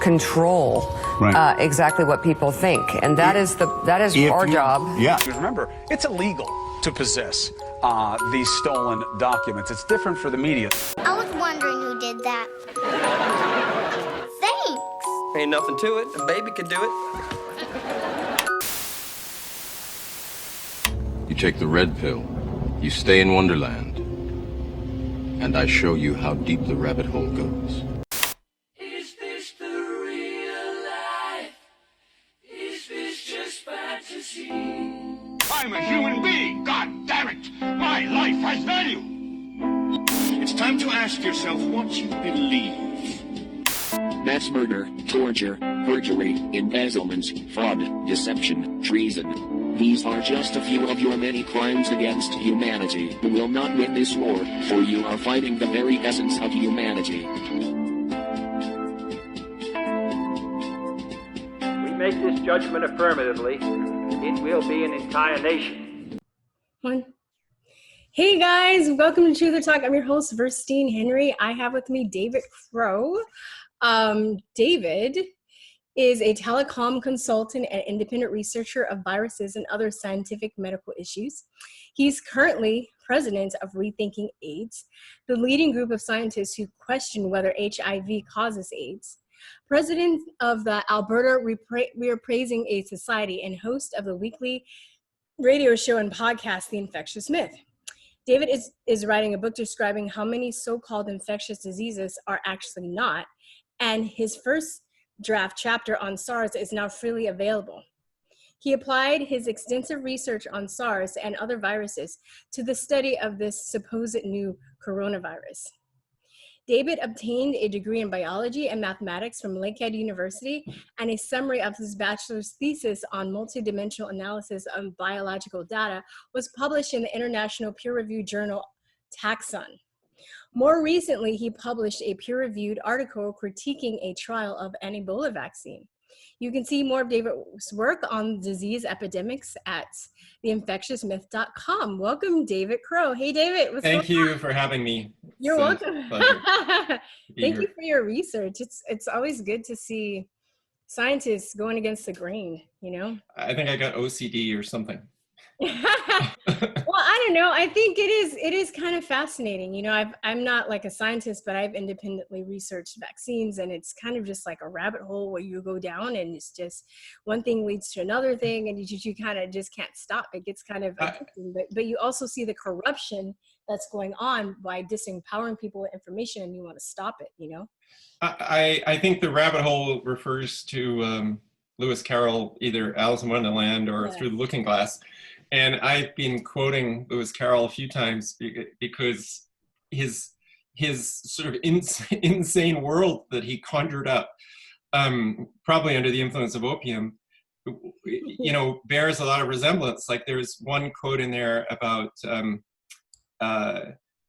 control exactly what people think, and that is our job. Yeah. Remember, it's illegal to possess these stolen documents. It's different for the media. I was wondering who did that. Thanks. Ain't nothing to it. A baby could do it. You take the red pill, you stay in Wonderland, and I show you how deep the rabbit hole goes. Is this the real life? Is this just fantasy? I'm a human being, god damn it! My life has value! It's time to ask yourself what you believe. Mass murder, torture, perjury, embezzlement, fraud, deception, treason. These are just a few of your many crimes against humanity. You will not win this war, for you are fighting the very essence of humanity. We make this judgment affirmatively. It will be an entire nation. Hey guys, welcome to Chute the Talk. I'm your host, Virstyne Henry. I have with me David Crowe. David is a telecom consultant and independent researcher of viruses and other scientific medical issues. He's currently president of Rethinking AIDS, the leading group of scientists who question whether HIV causes AIDS, president of the Alberta Reappraising AIDS Society, and host of the weekly radio show and podcast, The Infectious Myth. David is writing a book describing how many so-called infectious diseases are actually not, and his first draft chapter on SARS is now freely available. He applied his extensive research on SARS and other viruses to the study of this supposed new coronavirus. David obtained a degree in biology and mathematics from Lakehead University, and a summary of his bachelor's thesis on multidimensional analysis of biological data was published in the international peer-reviewed journal Taxon. More recently, he published a peer-reviewed article critiquing a trial of an Ebola vaccine. You can see more of David's work on disease epidemics at theinfectiousmyth.com. Welcome, David Crowe. Hey, David. Thank you for having me. You're welcome. Thank you for your research. It's always good to see scientists going against the grain, you know? I think I got OCD or something. Well, I don't know. I think it is kind of fascinating. You know, I'm not like a scientist, but I've independently researched vaccines, and it's kind of just like a rabbit hole where you go down, and it's just one thing leads to another thing, and you kind of just can't stop. It gets kind of addicting, but you also see the corruption that's going on by disempowering people with information, and you want to stop it, you know? I think the rabbit hole refers to Lewis Carroll, either Alice in Wonderland or Through the Looking Glass. And I've been quoting Lewis Carroll a few times because his sort of insane world that he conjured up, probably under the influence of opium, you know, bears a lot of resemblance. Like there's one quote in there about, you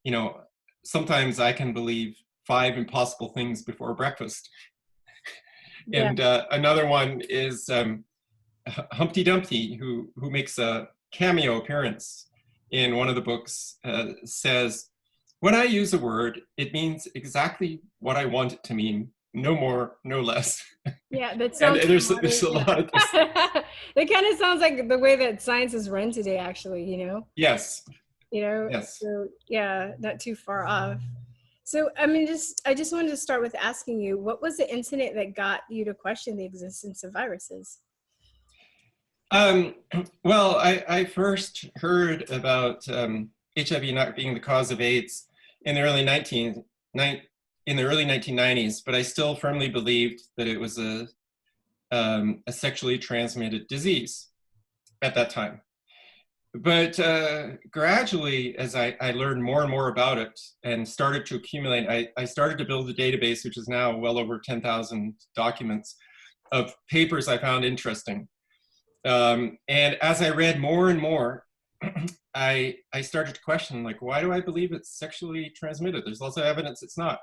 know, sometimes I can believe 5 impossible things before breakfast. And another one is Humpty Dumpty, who makes a cameo appearance in one of the books, says, when I use a word, it means exactly what I want it to mean, no more, no less. Yeah, that sounds. And there's a lot of this. It kind of sounds like the way that science is run today, actually, you know? Yes. You know? Yes. So, yeah, not too far off. So, I mean, I just wanted to start with asking you, what was the incident that got you to question the existence of viruses? Well, I first heard about HIV not being the cause of AIDS in the early 1990s, but I still firmly believed that it was a sexually transmitted disease at that time. But gradually, as I learned more and more about it and started to accumulate, I started to build a database, which is now well over 10,000 documents of papers I found interesting. And as I read more and more, I started to question, like, why do I believe it's sexually transmitted? There's lots of evidence it's not.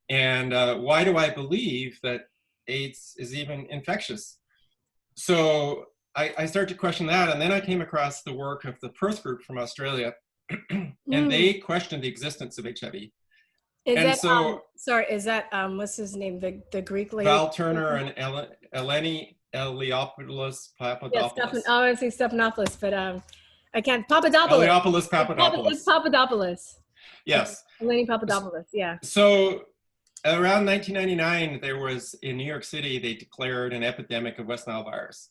And why do I believe that AIDS is even infectious? So I started to question that, and then I came across the work of the Perth group from Australia, and they questioned the existence of HIV. Is And that so, sorry? Is that what's his name? The Greek lady. Val Turner and Eleni Eliopoulos Yeah, Papadopoulos. I want to say Stephanopoulos, but I can't. Papadopoulos. Eliopoulos Papadopoulos. It's Papadopoulos. Yes. Eleni Papadopoulos. Yeah. So around 1999, there was in New York City, they declared an epidemic of West Nile virus.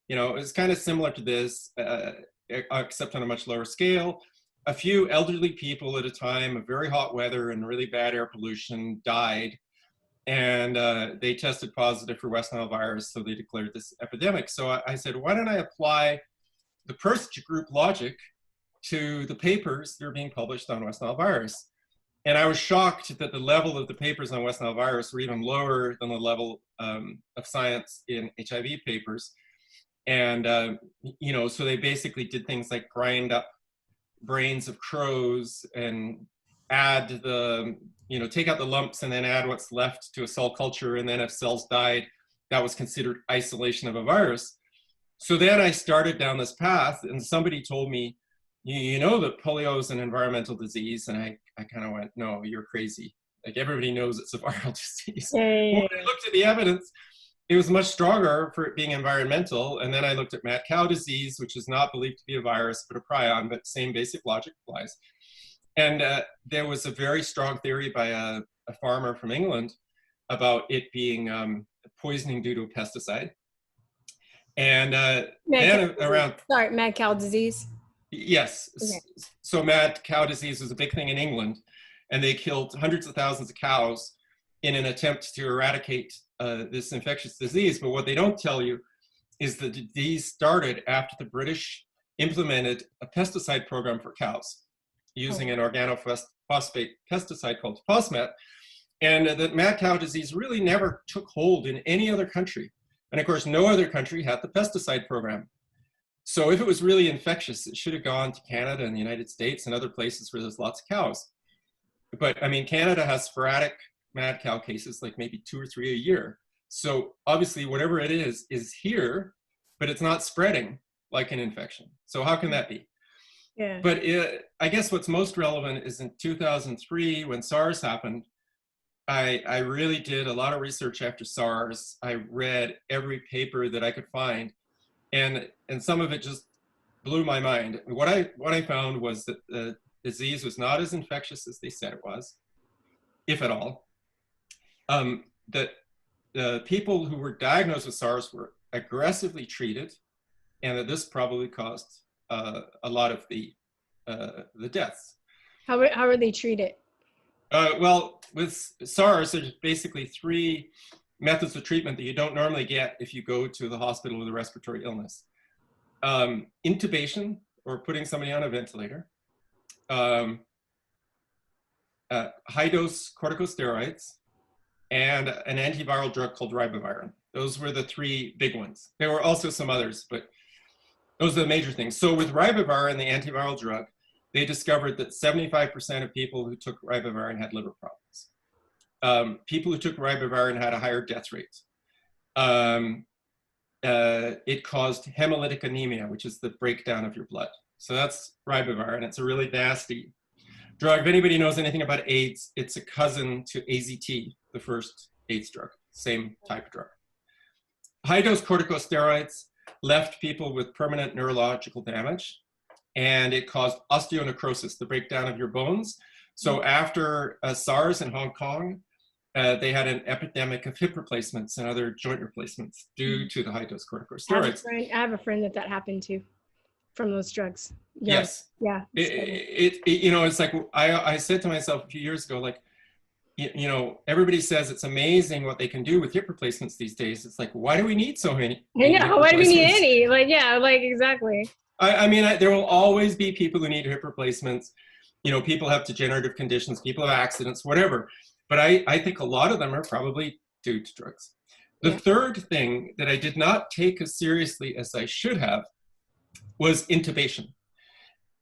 You know, it was kind of similar to this, except on a much lower scale. A few elderly people at a time of very hot weather and really bad air pollution died, and they tested positive for West Nile virus, so they declared this epidemic. So I said, why don't I apply the Perth group logic to the papers that are being published on West Nile virus? And I was shocked that the level of the papers on West Nile virus were even lower than the level of science in HIV papers. And, you know, so they basically did things like grind up brains of crows and add the, you know, take out the lumps and then add what's left to a cell culture. And then if cells died, that was considered isolation of a virus. So then I started down this path, and somebody told me, you know that polio is an environmental disease. And I kind of went, no, you're crazy. Like, everybody knows it's a viral disease. Yeah. When I looked at the evidence, it was much stronger for it being environmental. And then I looked at mad cow disease, which is not believed to be a virus, but a prion, but same basic logic applies. And there was a very strong theory by a farmer from England about it being poisoning due to a pesticide. And then around... Sorry, mad cow disease? Yes. Okay. So mad cow disease was a big thing in England, and they killed hundreds of thousands of cows in an attempt to eradicate this infectious disease. But what they don't tell you is the disease started after the British implemented a pesticide program for cows using an organophosphate pesticide called Phosmet. And that mad cow disease really never took hold in any other country. And of course, no other country had the pesticide program. So if it was really infectious, it should have gone to Canada and the United States and other places where there's lots of cows. But I mean, Canada has sporadic mad cow cases, like maybe 2 or 3 a year. So obviously whatever it is here, but it's not spreading like an infection. So how can that be? Yeah. But I guess what's most relevant is in 2003, when SARS happened, I really did a lot of research after SARS. I read every paper that I could find, and some of it just blew my mind. What I found was that the disease was not as infectious as they said it was, if at all. That the people who were diagnosed with SARS were aggressively treated, and that this probably caused a lot of the deaths. How are they treated? Well, with SARS, there's basically 3 methods of treatment that you don't normally get if you go to the hospital with a respiratory illness. Intubation, or putting somebody on a ventilator. High-dose corticosteroids, and an antiviral drug called ribavirin. Those were the 3 big ones. There were also some others, but those are the major things. So with ribavirin, the antiviral drug, they discovered that 75% of people who took ribavirin had liver problems. People who took ribavirin had a higher death rate. It caused hemolytic anemia, which is the breakdown of your blood. So that's ribavirin. It's a really nasty drug. If anybody knows anything about AIDS, it's a cousin to AZT, the first AIDS drug, same type of drug. High-dose corticosteroids left people with permanent neurological damage, and it caused osteonecrosis, the breakdown of your bones. So after SARS in Hong Kong, they had an epidemic of hip replacements and other joint replacements due to the high-dose corticosteroids. I have a friend that happened to from those drugs. Yes. Yeah. You know, it's like I said to myself a few years ago, like, you know, everybody says it's amazing what they can do with hip replacements these days. It's like, why do we need so many? I know. Why do we need any? Like, yeah, like exactly. I mean, there will always be people who need hip replacements. You know, people have degenerative conditions, people have accidents, whatever. But I think a lot of them are probably due to drugs. The third thing that I did not take as seriously as I should have was intubation.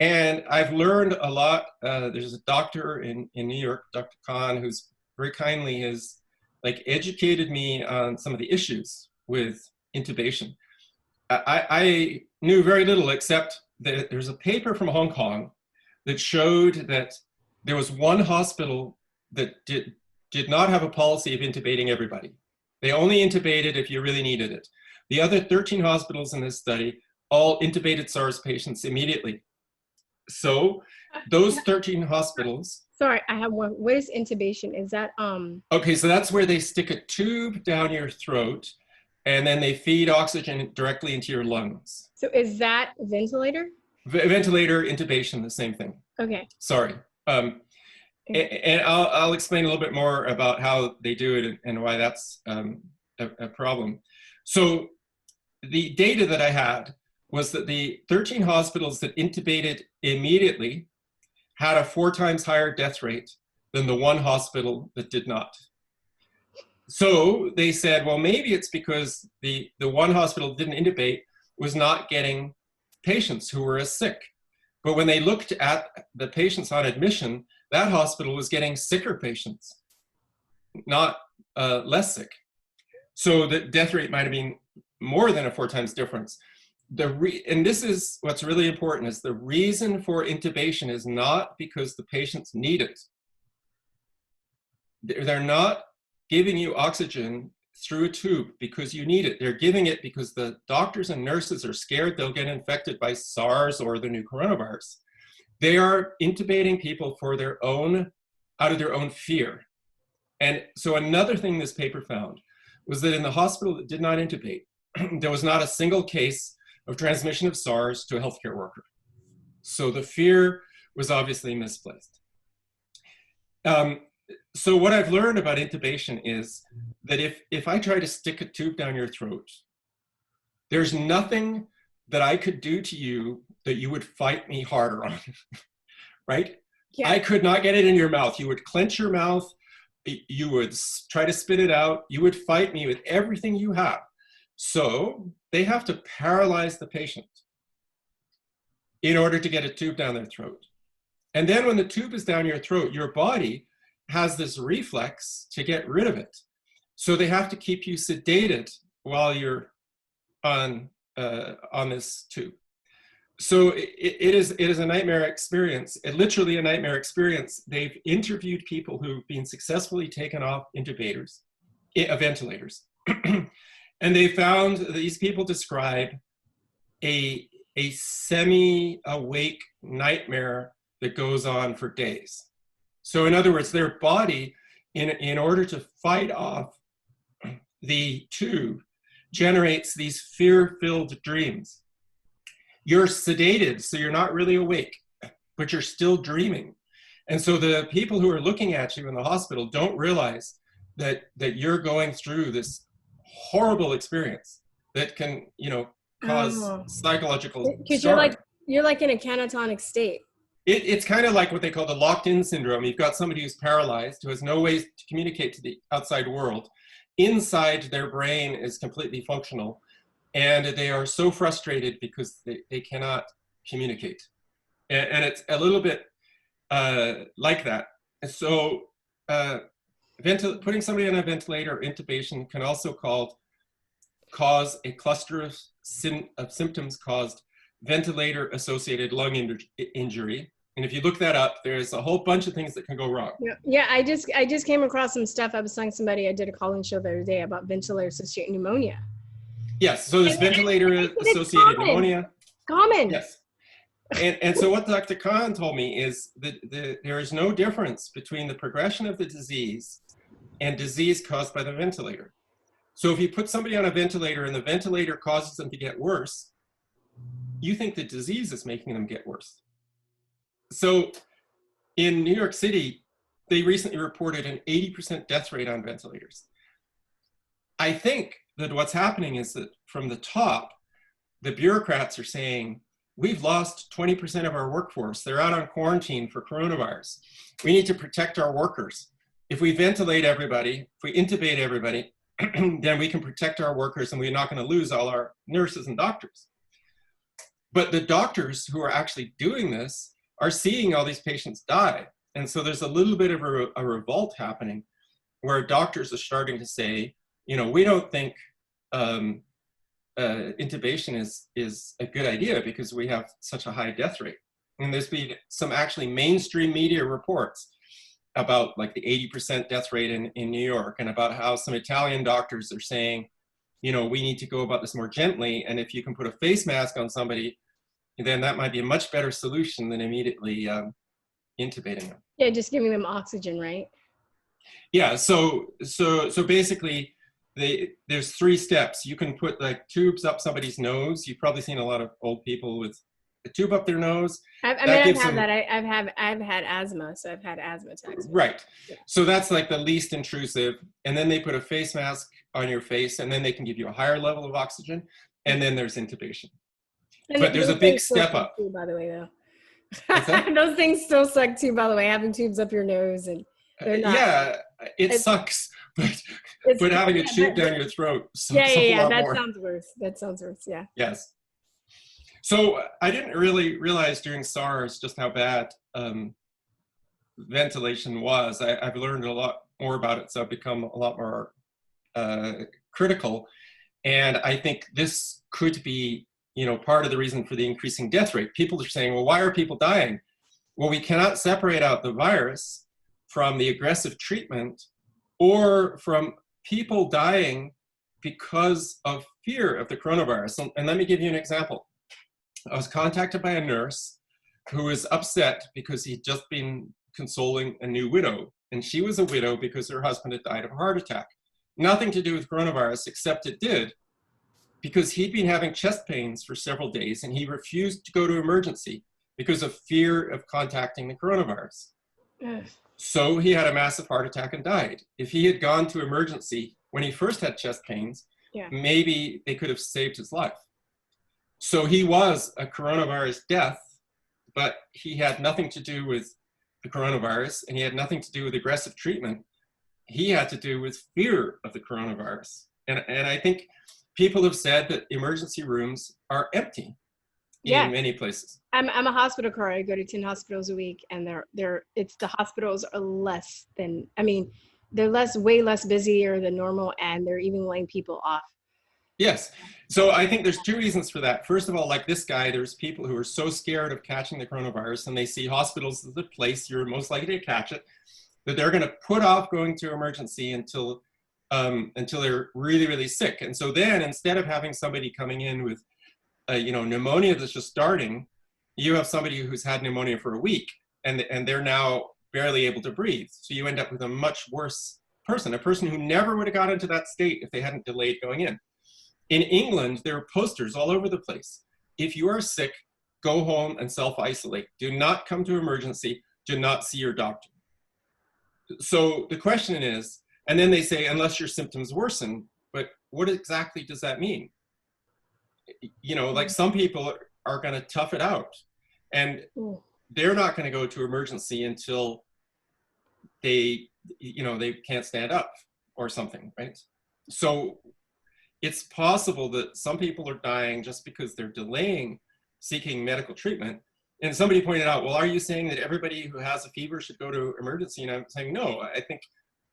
And I've learned a lot. There's a doctor in New York, Dr. Khan, who's very kindly has like educated me on some of the issues with intubation. I knew very little, except that there's a paper from Hong Kong that showed that there was one hospital that did not have a policy of intubating everybody. They only intubated if you really needed it. The other 13 hospitals in this study all intubated SARS patients immediately. So those 13 hospitals. Sorry, I have one. What is intubation? Is that Okay, so that's where they stick a tube down your throat and then they feed oxygen directly into your lungs. So is that ventilator? Ventilator, intubation, the same thing. Okay. Sorry. And I'll explain a little bit more about how they do it and why that's a problem. So the data that I had was that the 13 hospitals that intubated immediately had a 4 times higher death rate than the one hospital that did not. So they said, well, maybe it's because the one hospital that didn't intubate was not getting patients who were as sick. But when they looked at the patients on admission, that hospital was getting sicker patients, not less sick. So the death rate might have been more than a 4 times difference. And this is what's really important, is the reason for intubation is not because the patients need it. They're not giving you oxygen through a tube because you need it. They're giving it because the doctors and nurses are scared they'll get infected by SARS or the new coronavirus. They are intubating people for their own, out of their own fear. And so another thing this paper found was that in the hospital that did not intubate, there was not a single case of transmission of SARS to a healthcare worker. So the fear was obviously misplaced. So what I've learned about intubation is that if I try to stick a tube down your throat, there's nothing that I could do to you that you would fight me harder on, right? Yeah. I could not get it in your mouth. You would clench your mouth, you would try to spit it out, you would fight me with everything you have. So they have to paralyze the patient in order to get a tube down their throat. And then when the tube is down your throat, your body has this reflex to get rid of it. So they have to keep you sedated while you're on this tube. So it is a nightmare experience, literally a nightmare experience. They've interviewed people who've been successfully taken off ventilators. And they found these people describe a semi-awake nightmare that goes on for days. So in other words, their body, in order to fight off the tube, generates these fear-filled dreams. You're sedated, so you're not really awake, but you're still dreaming. And so the people who are looking at you in the hospital don't realize that you're going through this horrible experience that can, cause psychological because you're like in a catatonic state. It's kind of like what they call the locked-in syndrome. You've got somebody who's paralyzed, who has no ways to communicate to the outside world. Inside, their brain is completely functional, and they are so frustrated because they cannot communicate. And it's a little bit like that. And so putting somebody on a ventilator or intubation can also cause a cluster of symptoms caused ventilator-associated lung injury. And if you look that up, there's a whole bunch of things that can go wrong. Yeah, I just came across some stuff. I was telling somebody, I did a call-in show the other day about ventilator-associated pneumonia. Yes, so there's ventilator-associated pneumonia. Common. Yes. And so what Dr. Khan told me is that there is no difference between the progression of the disease and disease caused by the ventilator. So if you put somebody on a ventilator and the ventilator causes them to get worse, you think the disease is making them get worse. So in New York City, they recently reported an 80% death rate on ventilators. I think that what's happening is that from the top, the bureaucrats are saying, we've lost 20% of our workforce. They're out on quarantine for coronavirus. We need to protect our workers. If we ventilate everybody, if we intubate everybody, then we can protect our workers and we're not going to lose all our nurses and doctors. But the doctors who are actually doing this are seeing all these patients die. And so there's a little bit of a revolt happening where doctors are starting to say, we don't think intubation is a good idea because we have such a high death rate. And there's been some actually mainstream media reports about like the 80% death rate in New York, and about how some Italian doctors are saying, you know, we need to go about this more gently. And if you can put a face mask on somebody, then that might be a much better solution than immediately intubating them. Yeah, just giving them oxygen, right? Yeah, so basically there's 3 steps. You can put like tubes up somebody's nose. You've probably seen a lot of old people with a tube up their nose. I've had asthma, so I've had asthma attacks. Right. Yeah. So that's like the least intrusive. And then they put a face mask on your face, and then they can give you a higher level of oxygen. And then there's intubation. And but there's a big step up. Too, by the way, though. Those things still suck too, by the way, having tubes up your nose, and they're not. Yeah, it sucks, but having a tube down your throat sucks a lot more. Sounds worse. That sounds worse, yeah. Yes. So I didn't really realize during SARS just how bad ventilation was. I've learned a lot more about it, so I've become a lot more critical. And I think this could be, you know, part of the reason for the increasing death rate. People are saying, well, why are people dying? Well, we cannot separate out the virus from the aggressive treatment or from people dying because of fear of the coronavirus. And let me give you an example. I was contacted by a nurse who was upset because he'd just been consoling a new widow. And she was a widow because her husband had died of a heart attack. Nothing to do with coronavirus, except it did, because he'd been having chest pains for several days and he refused to go to emergency because of fear of contacting the coronavirus. So he had a massive heart attack and died. If he had gone to emergency when he first had chest pains, maybe they could have saved his life. So he was a coronavirus death, but he had nothing to do with the coronavirus, and he had nothing to do with aggressive treatment. He had to do with fear of the coronavirus. And I think people have said that emergency rooms are empty in many places. I'm a hospital carer. I go to 10 hospitals a week, and the hospitals are less than, I mean, they're way less busier than normal, and they're even laying people off. Yes. So I think there's 2 reasons for that. First of all, like this guy, there's people who are so scared of catching the coronavirus, and they see hospitals as the place you're most likely to catch it, that they're going to put off going to emergency until they're really, really sick. And so then instead of having somebody coming in with pneumonia that's just starting, you have somebody who's had pneumonia for a week, and they're now barely able to breathe. So you end up with a much worse person, a person who never would have got into that state if they hadn't delayed going in. In England, there are posters all over the place. If you are sick, go home and self-isolate. Do not come to emergency. Do not see your doctor. So the question is, and then they say, unless your symptoms worsen, but what exactly does that mean? You know, like some people are going to tough it out, and they're not going to go to emergency until they can't stand up or something, right? So it's possible that some people are dying just because they're delaying seeking medical treatment. And somebody pointed out, well, are you saying that everybody who has a fever should go to emergency? And I'm saying, no, I think,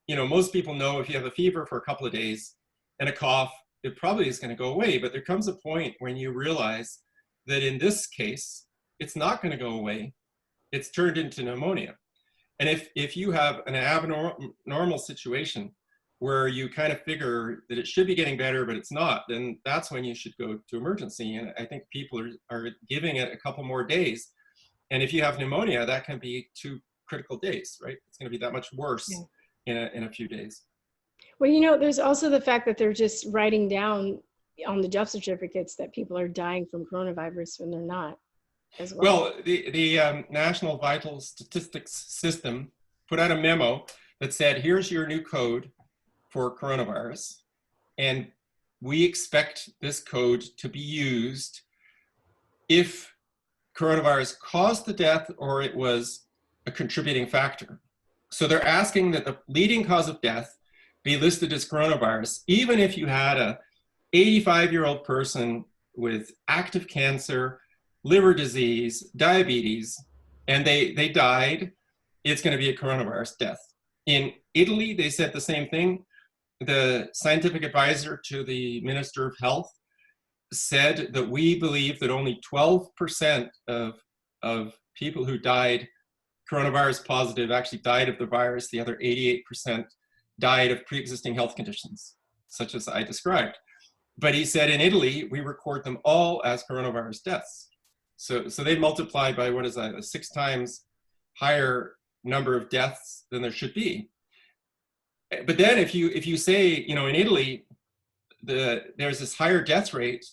most people know if you have a fever for a couple of days and a cough, it probably is going to go away. But there comes a point when you realize that in this case, it's not going to go away. It's turned into pneumonia. And if you have an abnormal situation where you kind of figure that it should be getting better, but it's not, then that's when you should go to emergency. And I think people are giving it a couple more days. And if you have pneumonia, that can be 2 critical days, right? It's going to be that much worse in a few days. Well, there's also the fact that they're just writing down on the death certificates that people are dying from coronavirus when they're not as well. Well, the National Vital Statistics System put out a memo that said, here's your new code for coronavirus, and we expect this code to be used if coronavirus caused the death or it was a contributing factor. So they're asking that the leading cause of death be listed as coronavirus, even if you had a 85-year-old person with active cancer, liver disease, diabetes, and they died, it's going to be a coronavirus death. In Italy, they said the same thing. The scientific advisor to the Minister of Health said that we believe that only 12% of people who died coronavirus positive actually died of the virus. The other 88% died of pre-existing health conditions, such as I described. But he said in Italy, we record them all as coronavirus deaths. So they multiplied by, what is that, a 6 times higher number of deaths than there should be. But then if you say, you know, in Italy, there's this higher death rate,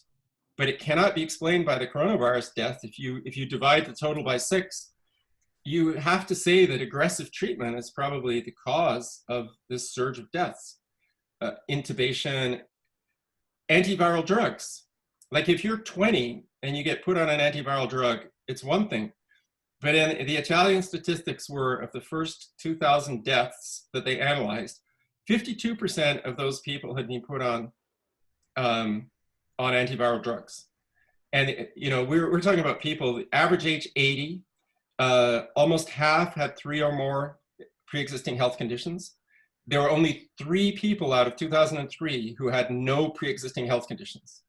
but it cannot be explained by the coronavirus death. If you divide the total by 6, you have to say that aggressive treatment is probably the cause of this surge of deaths. Intubation, antiviral drugs. Like if you're 20 and you get put on an antiviral drug, it's one thing. But in the Italian statistics were of the first 2,000 deaths that they analyzed, 52% of those people had been put on antiviral drugs. And, you know, we're talking about people, the average age 80, almost half had 3 or more pre-existing health conditions. There were only 3 people out of 2003 who had no pre-existing health conditions.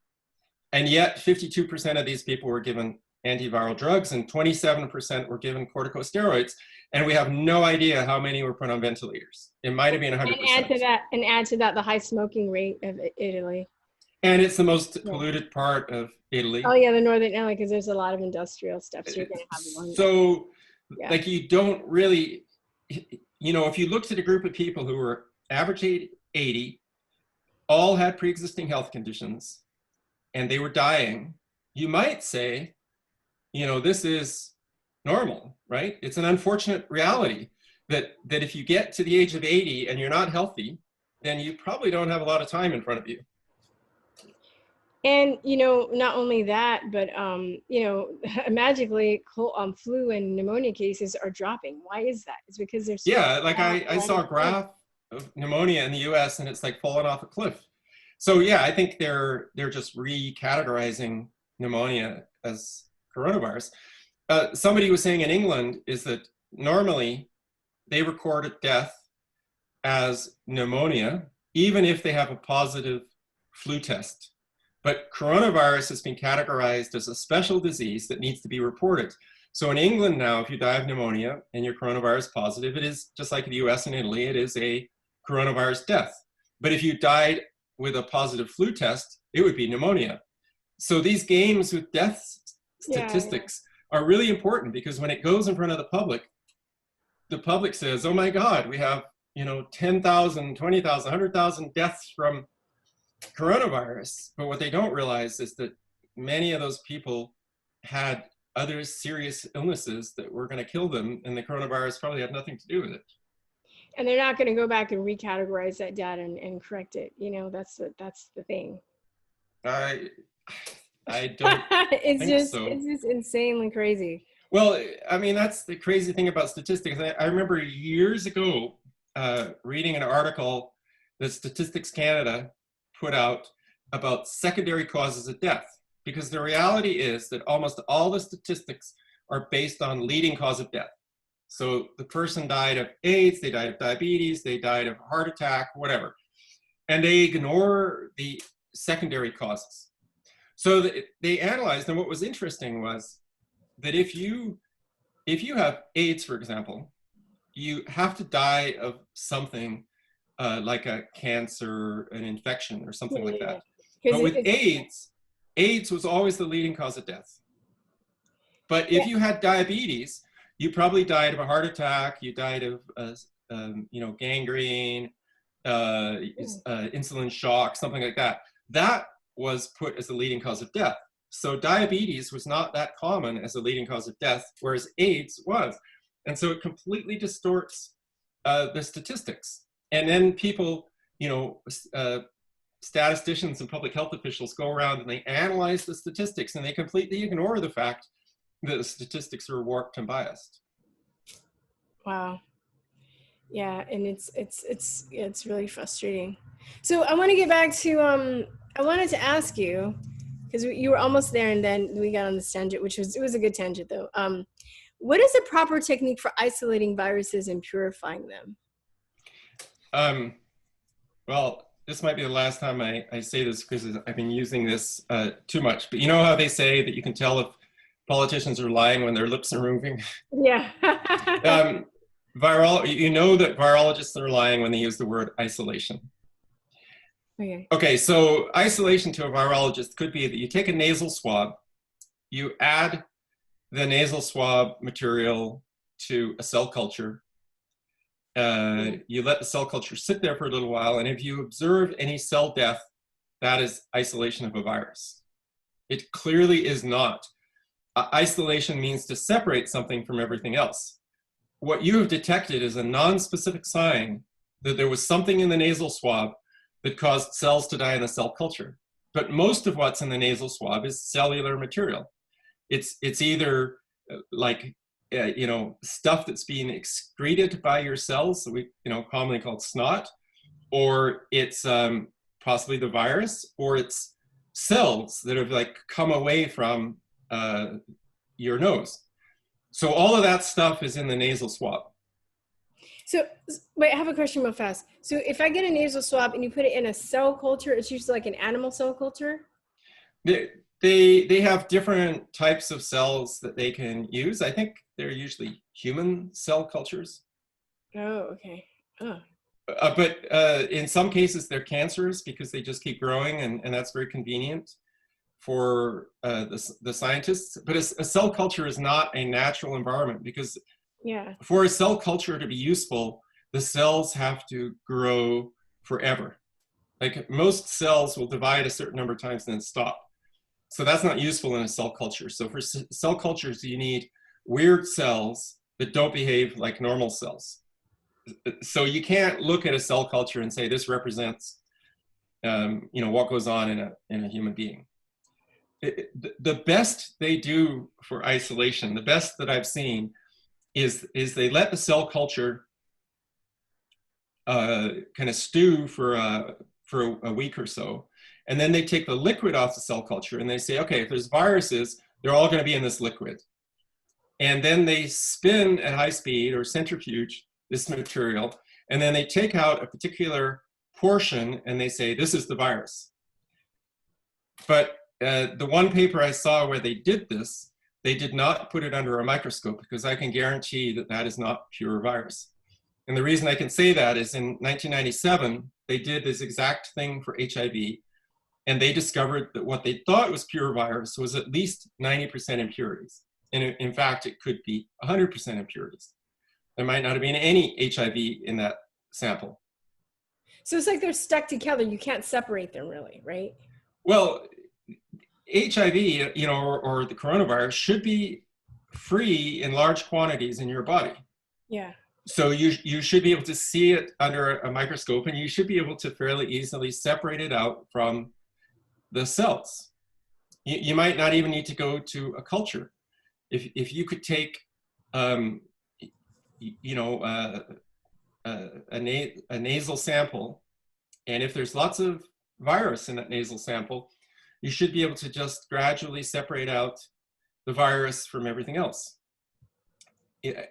And yet 52% of these people were given antiviral drugs and 27% were given corticosteroids. And we have no idea how many were put on ventilators. It might have been 100%. And add to that the high smoking rate of Italy. And it's the most polluted part of Italy. Oh yeah, the northern Italy, because there's a lot of industrial stuff. So you're gonna have one. So, like, you don't really, you know, if you looked at a group of people who were average age 80, all had pre-existing health conditions, and they were dying, you might say, you know, this is normal, right? It's an unfortunate reality that if you get to the age of 80 and you're not healthy, then you probably don't have a lot of time in front of you. And, you know, not only that, but, you know, magically flu and pneumonia cases are dropping. Why is that? It's because there's... Yeah, like I saw a graph of pneumonia in the US and it's like falling off a cliff. So yeah, I think they're just recategorizing pneumonia as coronavirus. Somebody was saying in England is that normally they record a death as pneumonia, even if they have a positive flu test. But coronavirus has been categorized as a special disease that needs to be reported. So in England now, if you die of pneumonia and you're coronavirus positive, it is just like the US and Italy, it is a coronavirus death. But if you died with a positive flu test, it would be pneumonia. So these games with death statistics are really important, because when it goes in front of the public says, oh my God, we have, you know, 10,000, 20,000, 100,000 deaths from coronavirus. But what they don't realize is that many of those people had other serious illnesses that were going to kill them, and the coronavirus probably had nothing to do with it. And they're not going to go back and recategorize that data and correct it. You know, that's the thing. I don't think so. It's just insanely crazy. Well, I mean, that's the crazy thing about statistics. I remember years ago reading an article that Statistics Canada put out about secondary causes of death, because the reality is that almost all the statistics are based on leading cause of death. So the person died of AIDS, they died of diabetes, they died of heart attack, whatever. And they ignore the secondary causes. So they analyzed, and what was interesting was that if you have AIDS, for example, you have to die of something like a cancer, an infection, or something like that. But with AIDS was always the leading cause of death. But if you had diabetes, you probably died of a heart attack, you died of you know, gangrene, insulin shock, something like that. That was put as the leading cause of death. So diabetes was not that common as a leading cause of death, whereas AIDS was. And so it completely distorts the statistics. And then people, you know, statisticians and public health officials go around and they analyze the statistics, and they completely ignore the fact that the statistics are warped and biased. Wow. Yeah, and it's really frustrating. So I want to get back to I wanted to ask you, because you were almost there and then we got on this tangent, which was, it was a good tangent though. What is a proper technique for isolating viruses and purifying them? Well, this might be the last time I say this, because I've been using this too much, but you know how they say that you can tell if politicians are lying when their lips are moving. Yeah. You know that virologists are lying when they use the word isolation. Okay. Okay, so isolation to a virologist could be that you take a nasal swab, you add the nasal swab material to a cell culture, you let the cell culture sit there for a little while, and if you observe any cell death, that is isolation of a virus. It clearly is not. Isolation means to separate something from everything else. What you have detected is a non-specific sign that there was something in the nasal swab that caused cells to die in the cell culture. But most of what's in the nasal swab is cellular material. It's either stuff that's being excreted by your cells, so we commonly called snot, or it's possibly the virus, or it's cells that have come away from your nose. So all of that stuff is in the nasal swab. So, wait, I have a question real fast. So if I get a nasal swab and you put it in a cell culture, it's usually like an animal cell culture? They have different types of cells that they can use. I think they're usually human cell cultures. Oh, okay. Oh. But in some cases, they're cancerous because they just keep growing, and that's very convenient for the scientists. But a cell culture is not a natural environment because for a cell culture to be useful, the cells have to grow forever. Like most cells will divide a certain number of times and then stop. So that's not useful in a cell culture. So for cell cultures, you need weird cells that don't behave like normal cells. So you can't look at a cell culture and say this represents, what goes on in a human being. The best they do for isolation, the best that I've seen, is they let the cell culture kind of stew for a week or so, and then they take the liquid off the cell culture and they say, okay, if there's viruses, they're all going to be in this liquid. And then they spin at high speed or centrifuge this material, and then they take out a particular portion and they say, this is the virus. But the one paper I saw where they did this, they did not put it under a microscope because I can guarantee that that is not pure virus. And the reason I can say that is in 1997, they did this exact thing for HIV, and they discovered that what they thought was pure virus was at least 90% impurities. And in fact, it could be 100% impurities. There might not have been any HIV in that sample. So it's like they're stuck together. You can't separate them really, right? Well, HIV, or the coronavirus should be free in large quantities in your body. Yeah. So you should be able to see it under a microscope, and you should be able to fairly easily separate it out from the cells. You might not even need to go to a culture. If you could take, a nasal sample, and if there's lots of virus in that nasal sample, you should be able to just gradually separate out the virus from everything else.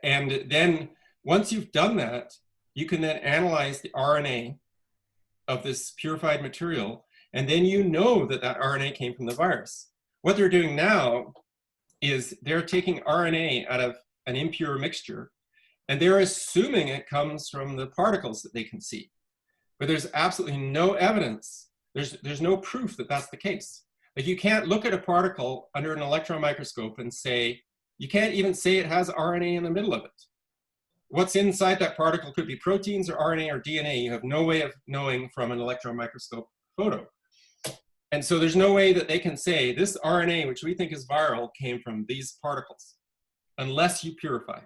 And then once you've done that, you can then analyze the RNA of this purified material, and then you know that that RNA came from the virus. What they're doing now is they're taking RNA out of an impure mixture, and they're assuming it comes from the particles that they can see. But there's absolutely no evidence. There's no proof that that's the case. Like you can't look at a particle under an electron microscope and say, you can't even say it has RNA in the middle of it. What's inside that particle could be proteins or RNA or DNA. You have no way of knowing from an electron microscope photo. And so there's no way that they can say this RNA, which we think is viral, came from these particles, unless you purify.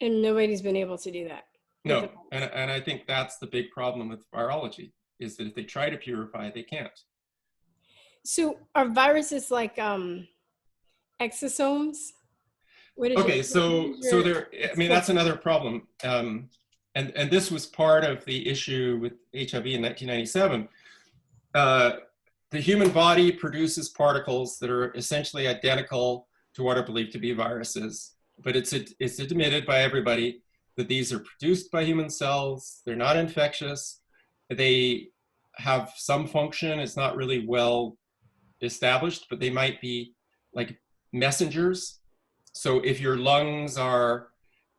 And nobody's been able to do that. No, and I think that's the big problem with virology, is that if they try to purify, they can't. So are viruses like exosomes? Okay, so there, I mean, that's another problem. And this was part of the issue with HIV in 1997. The human body produces particles that are essentially identical to what are believed to be viruses, but it's admitted by everybody that these are produced by human cells. They're not infectious. They have some function. It's not really well established, but they might be like messengers. So if your lungs are,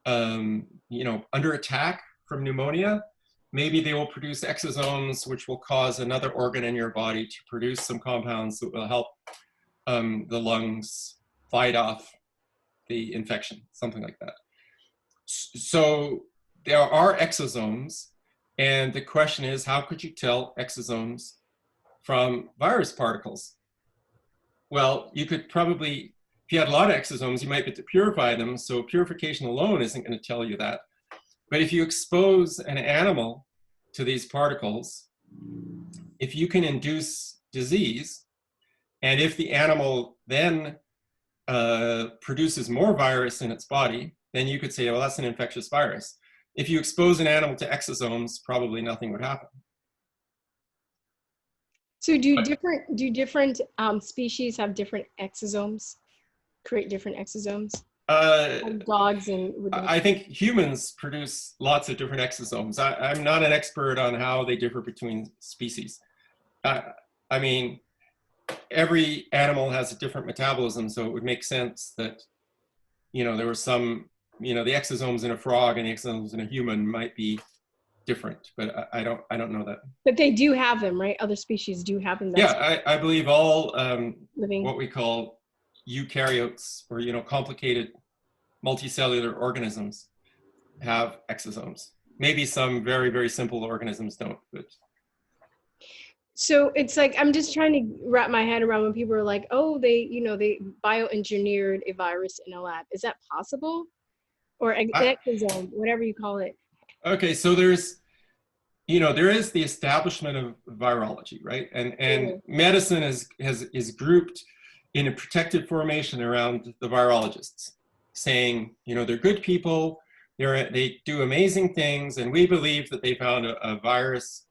under attack from pneumonia, maybe they will produce exosomes, which will cause another organ in your body to produce some compounds that will help the lungs fight off the infection, something like that. So there are exosomes, and the question is, how could you tell exosomes from virus particles? Well, you could probably, if you had a lot of exosomes, you might be able to purify them, so purification alone isn't going to tell you that. But if you expose an animal to these particles, if you can induce disease, and if the animal then produces more virus in its body, then you could say, well, that's an infectious virus. If you expose an animal to exosomes, probably nothing would happen. So do different species have different exosomes? Create different exosomes? Like dogs and... I think humans produce lots of different exosomes. I'm not an expert on how they differ between species. I mean, every animal has a different metabolism, so it would make sense that, there were some, the exosomes in a frog and the exosomes in a human might be different, but I don't know that. But they do have them, right? Other species do have them. Yeah, I believe all living, what we call eukaryotes, or complicated multicellular organisms, have exosomes. Maybe some very, very simple organisms don't, but. So it's like, I'm just trying to wrap my head around when people are like, oh, they bioengineered a virus in a lab. Is that possible? Or exosome, whatever you call it. Okay, so there is the establishment of virology, right? And medicine is grouped in a protected formation around the virologists, saying, they're good people, they do amazing things, and we believe that they found a virus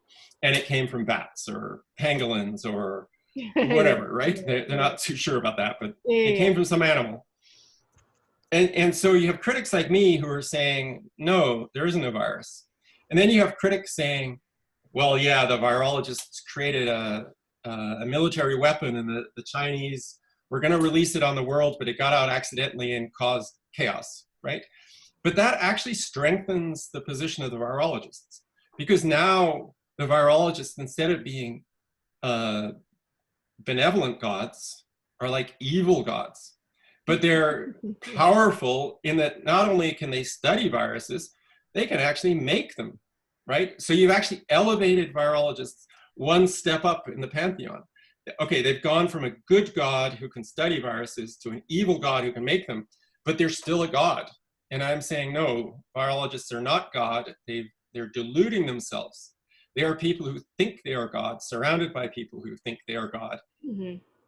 and it came from bats or pangolins or whatever, right? They're not too sure about that, but it came from some animal. And so you have critics like me who are saying, no, there isn't a virus. And then you have critics saying, well, yeah, the virologists created a military weapon, and the Chinese were going to release it on the world, but it got out accidentally and caused chaos, right? But that actually strengthens the position of the virologists, because now the virologists, instead of being benevolent gods, are like evil gods. But they're powerful in that not only can they study viruses, they can actually make them, right? So you've actually elevated virologists one step up in the pantheon. Okay, they've gone from a good god who can study viruses to an evil god who can make them, but they're still a god. And I'm saying, no, virologists are not God. They're deluding themselves. They are people who think they are God, surrounded by people who think they are God,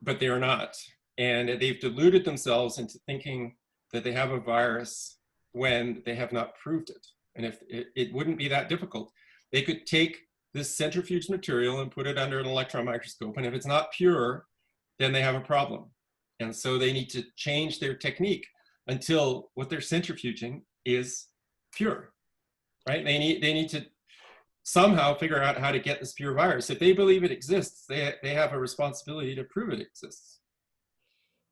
but they are not. And they've deluded themselves into thinking that they have a virus when they have not proved it. And if it wouldn't be that difficult, they could take this centrifuged material and put it under an electron microscope. And if it's not pure, then they have a problem. And so they need to change their technique until what they're centrifuging is pure, right? They need to somehow figure out how to get this pure virus. If they believe it exists, they have a responsibility to prove it exists.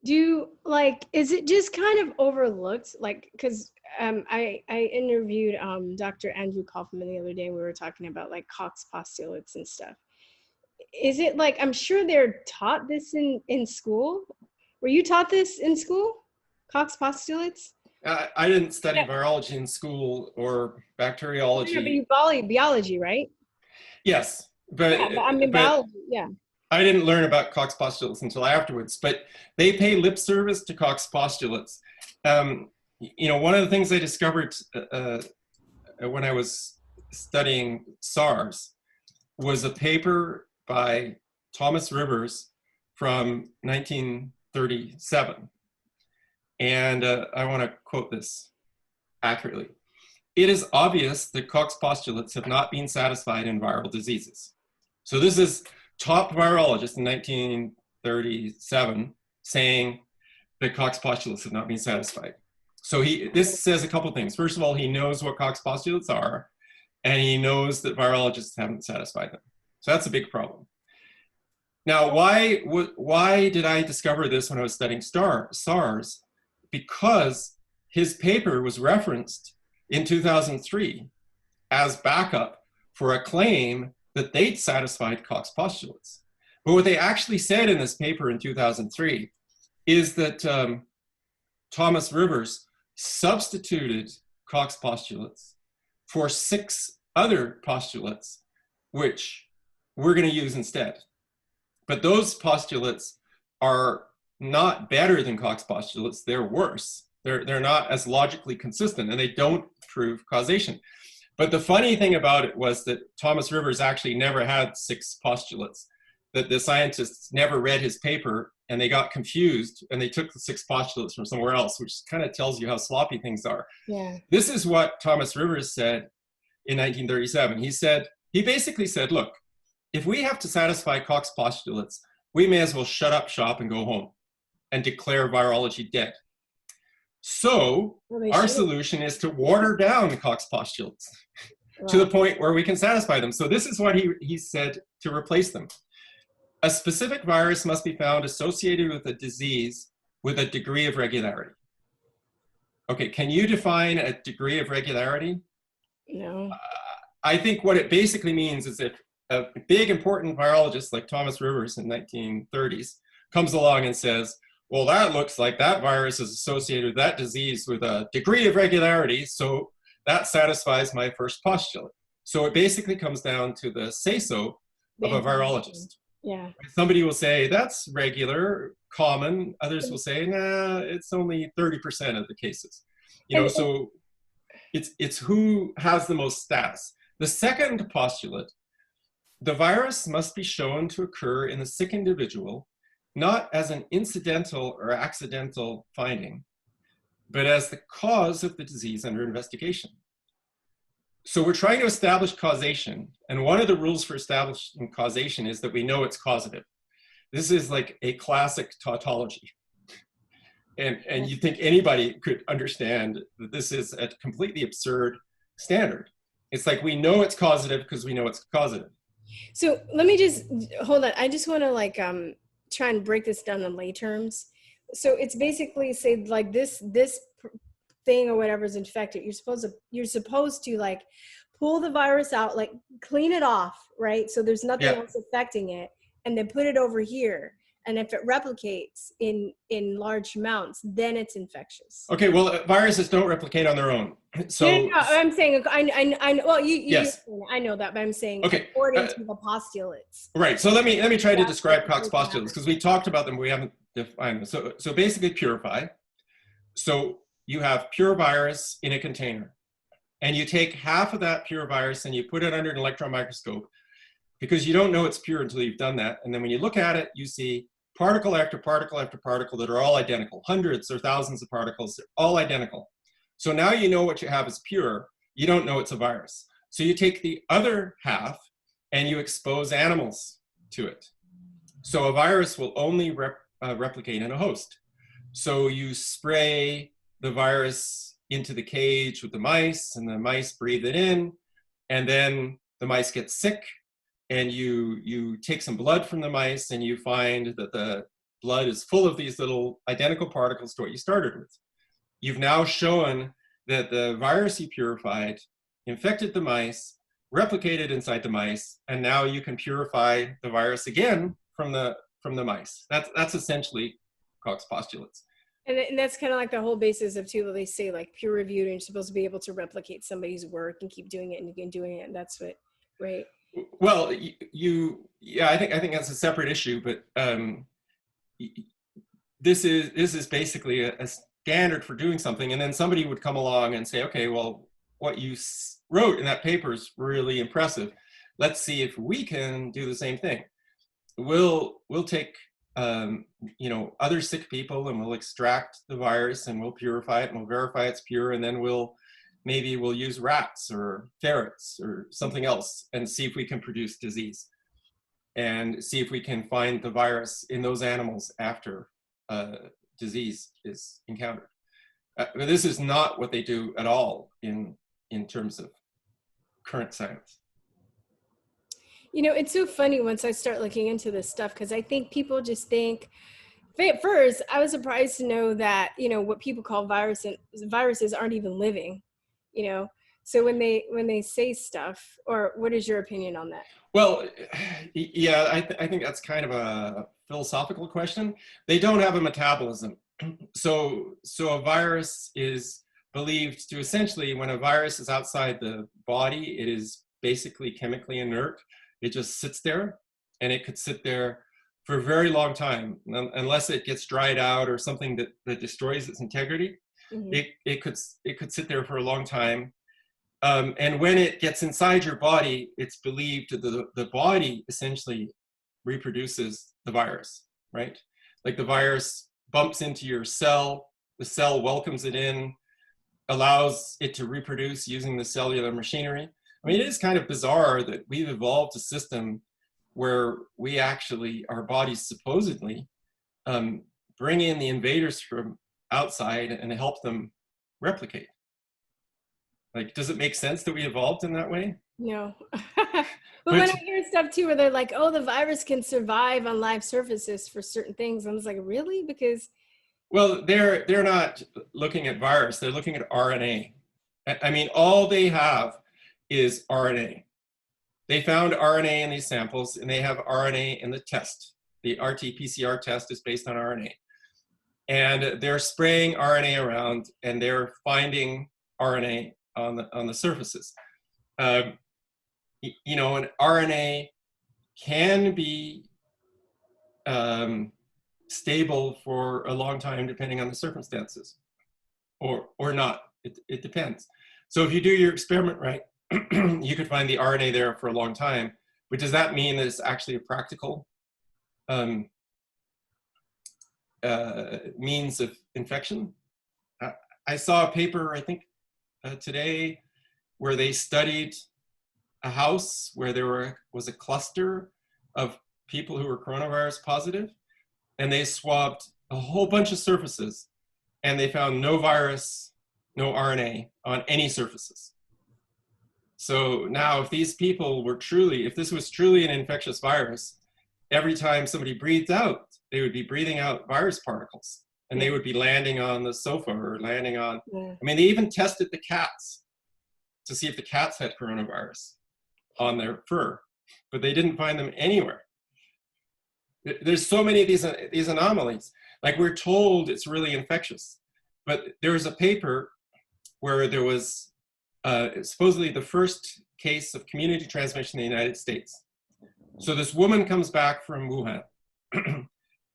Is it just kind of overlooked? Like, because I interviewed Dr. Andrew Kaufman the other day. We were talking about like Koch's postulates and stuff. Is it like, I'm sure they're taught this in school? Were you taught this in school? Koch's postulates? I didn't study virology in school or bacteriology. Yeah, but you biology, right? Yes, but I mean biology, yeah. I didn't learn about Koch's postulates until afterwards, but they pay lip service to Koch's postulates. One of the things I discovered when I was studying SARS was a paper by Thomas Rivers from 1937. And I want to quote this accurately. It is obvious that Koch's postulates have not been satisfied in viral diseases. So this is top virologist in 1937 saying that Koch's postulates have not been satisfied. So this says a couple things. First of all, he knows what Koch's postulates are, and he knows that virologists haven't satisfied them. So that's a big problem. Now, why did I discover this when I was studying SARS? Because his paper was referenced in 2003 as backup for a claim that they'd satisfied Koch's postulates. But what they actually said in this paper in 2003 is that Thomas Rivers substituted Koch's postulates for 6 other postulates, which we're going to use instead. But those postulates are not better than Koch's postulates, they're worse. They're not as logically consistent, and they don't prove causation. But the funny thing about it was that Thomas Rivers actually never had 6 postulates, that the scientists never read his paper and they got confused and they took the 6 postulates from somewhere else, which kind of tells you how sloppy things are. Yeah. This is what Thomas Rivers said in 1937. He basically said, look, if we have to satisfy Koch's postulates, we may as well shut up shop and go home and declare virology dead. So our solution is to water down Koch's postulates to the point where we can satisfy them. So this is what he said to replace them. A specific virus must be found associated with a disease with a degree of regularity. Okay, can you define a degree of regularity? No. I think what it basically means is if a big important virologist like Thomas Rivers in the 1930s comes along and says, well, that looks like that virus is associated with that disease with a degree of regularity, so that satisfies my first postulate. So it basically comes down to the say-so of a virologist. Yeah. Somebody will say, that's regular, common. Others will say, nah, it's only 30% of the cases. You know, so it's who has the most status. The second postulate, the virus must be shown to occur in the sick individual, not as an incidental or accidental finding, but as the cause of the disease under investigation. So we're trying to establish causation, and one of the rules for establishing causation is that we know it's causative. This is like a classic tautology. And you think anybody could understand that this is a completely absurd standard. It's like we know it's causative because we know it's causative. So let me just, hold on. I just want to like try and break this down in lay terms. So it's basically say like this thing or whatever is infected. You're supposed to like pull the virus out, like clean it off, right? So there's nothing else affecting it, and then put it over here. And if it replicates in large amounts, then it's infectious. Okay, well, viruses don't replicate on their own. So no, I'm saying, I well, yes. I know that, but I'm saying according to the postulates. Right, so let me try to describe Koch's postulates, because we talked about them, but we haven't defined them. So basically purify. So you have pure virus in a container, and you take half of that pure virus and you put it under an electron microscope, because you don't know it's pure until you've done that. And then when you look at it, you see particle after particle after particle that are all identical, hundreds or thousands of particles, all identical. So now you know what you have is pure. You don't know it's a virus. So you take the other half and you expose animals to it. So a virus will only replicate in a host. So you spray the virus into the cage with the mice, and the mice breathe it in, and then the mice get sick, and you take some blood from the mice, and you find that the blood is full of these little identical particles to what you started with. You've now shown that the virus you purified infected the mice, replicated inside the mice, and now you can purify the virus again from the mice. That's essentially Koch's postulates. And that's kind of like the whole basis of too, they say like peer reviewed, and you're supposed to be able to replicate somebody's work and keep doing it and again doing it, and that's what, right? Well, I think that's a separate issue, but this is basically a standard for doing something, and then somebody would come along and say, okay, well, what you wrote in that paper is really impressive. Let's see if we can do the same thing. We'll take other sick people, and we'll extract the virus, and we'll purify it, and we'll verify it's pure, and then maybe we'll use rats or ferrets or something else and see if we can produce disease, and see if we can find the virus in those animals after disease is encountered. But this is not what they do at all in terms of current science. You know, it's so funny once I start looking into this stuff, because I think people just think, at first, I was surprised to know that, you know, what people call viruses aren't even living, you know? So when they say stuff, or what is your opinion on that? Well, yeah, I think that's kind of a philosophical question. They don't have a metabolism. So a virus is believed to essentially, when a virus is outside the body, it is basically chemically inert. It just sits there, and it could sit there for a very long time, unless it gets dried out or something that destroys its integrity. Mm-hmm. It could sit there for a long time. And when it gets inside your body, it's believed that the body essentially reproduces the virus, right? Like the virus bumps into your cell, the cell welcomes it in, allows it to reproduce using the cellular machinery. I mean, it is kind of bizarre that we've evolved a system where we actually, our bodies supposedly, bring in the invaders from outside and help them replicate. Like, does it make sense that we evolved in that way? No. But when I hear stuff too, where they're like, oh, the virus can survive on live surfaces for certain things, I'm just like, really? Because... Well, they're not looking at virus, they're looking at RNA. I mean, all they have is RNA. They found RNA in these samples, and they have RNA in the test. The RT-PCR test is based on RNA. And they're spraying RNA around, and they're finding RNA on the surfaces. You know, an RNA can be stable for a long time depending on the circumstances, or not. It depends. So if you do your experiment right, you could find the RNA there for a long time. But does that mean that it's actually a practical means of infection? I saw a paper, I think, today, where they studied a house where there was a cluster of people who were coronavirus positive, and they swabbed a whole bunch of surfaces, and they found no virus, no RNA on any surfaces. So now if these people were truly, if this was truly an infectious virus, every time somebody breathed out, they would be breathing out virus particles, and they would be landing on the sofa or landing on, I mean, they even tested the cats to see if the cats had coronavirus on their fur, but they didn't find them anywhere. There's so many of these anomalies. Like, we're told it's really infectious, but there was a paper where there was supposedly the first case of community transmission in the United States. So this woman comes back from Wuhan.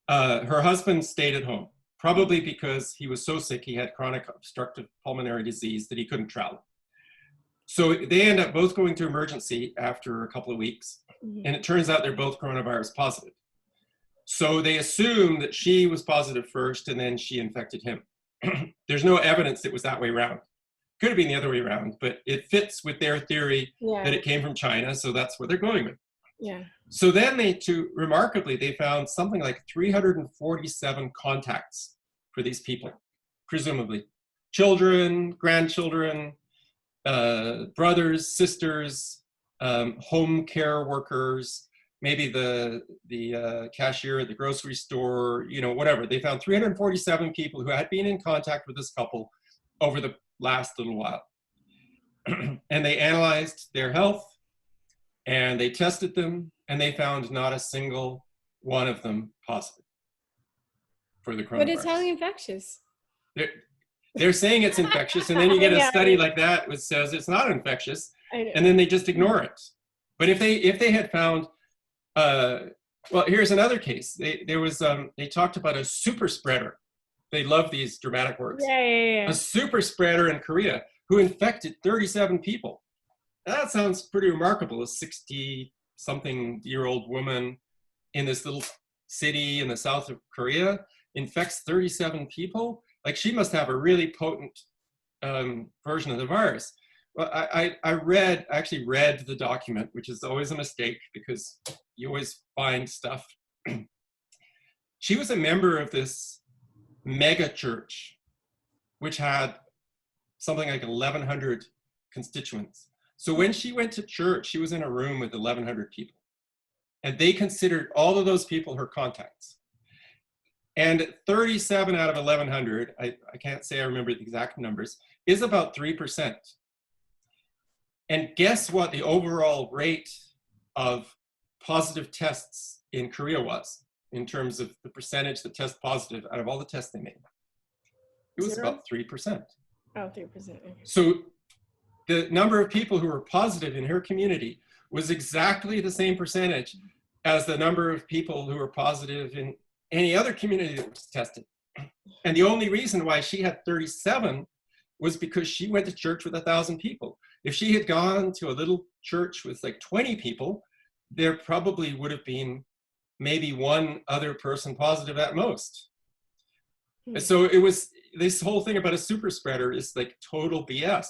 Her husband stayed at home, probably because he was so sick he had chronic obstructive pulmonary disease that he couldn't travel. So they end up both going to emergency after a couple of weeks, and it turns out they're both coronavirus positive. So they assume that she was positive first, and then she infected him. There's no evidence it was that way around. Could have been the other way around, but it fits with their theory that it came from China, so that's what they're going with. Yeah. So then remarkably, they found something like 347 contacts for these people, presumably. Children, grandchildren, brothers, sisters, home care workers, maybe the cashier at the grocery store, you know, whatever. They found 347 people who had been in contact with this couple over the last little while. And they analyzed their health, and they tested them, and they found not a single one of them positive for the coronavirus. But it's highly infectious. They're saying it's infectious, and then you get a study like that which says it's not infectious, and then they just ignore it. But if they had found, well, here's another case. They talked about a super spreader. They love these dramatic works. Yeah. A super spreader in Korea who infected 37 people. That sounds pretty remarkable. A 60-something-year-old woman in this little city in the south of Korea infects 37 people. Like, she must have a really potent version of the virus. Well, I actually read the document, which is always a mistake because you always find stuff. She was a member of this mega church, which had something like 1,100 constituents. So when she went to church, she was in a room with 1,100 people. And they considered all of those people her contacts. And 37 out of 1,100, I can't say I remember the exact numbers, is about 3%. And guess what the overall rate of positive tests in Korea was, in terms of the percentage that test positive out of all the tests they made? It was about 3%. Oh, 3%. Okay. So the number of people who were positive in her community was exactly the same percentage as the number of people who were positive in any other community that was tested. And the only reason why she had 37 was because she went to church with 1,000 people. If she had gone to a little church with like 20 people, there probably would have been maybe one other person positive at most. So it was, this whole thing about a super spreader is like total BS.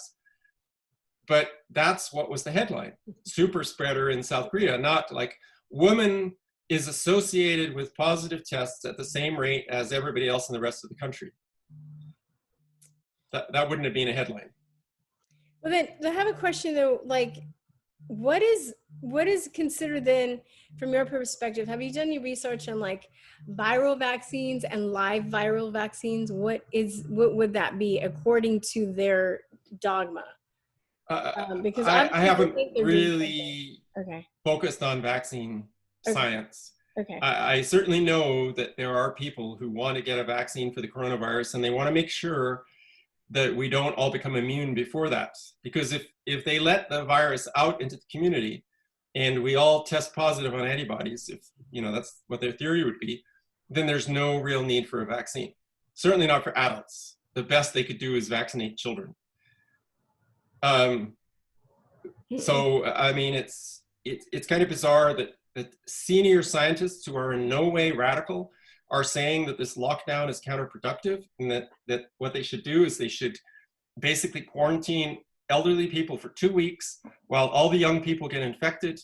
But that's what was the headline. Super spreader in South Korea, not like woman is associated with positive tests at the same rate as everybody else in the rest of the country. That wouldn't have been a headline. Well, then I have a question though, like, what is considered then, from your perspective, have you done your research on like viral vaccines and live viral vaccines? What would that be according to their dogma? Because I haven't really focused on vaccine science. Okay. I certainly know that there are people who want to get a vaccine for the coronavirus, and they want to make sure that we don't all become immune before that. Because if they let the virus out into the community and we all test positive on antibodies, if that's what their theory would be, then there's no real need for a vaccine. Certainly not for adults. The best they could do is vaccinate children. So I mean, it's kind of bizarre that senior scientists who are in no way radical are saying that this lockdown is counterproductive, and that what they should do is they should basically quarantine elderly people for 2 weeks while all the young people get infected.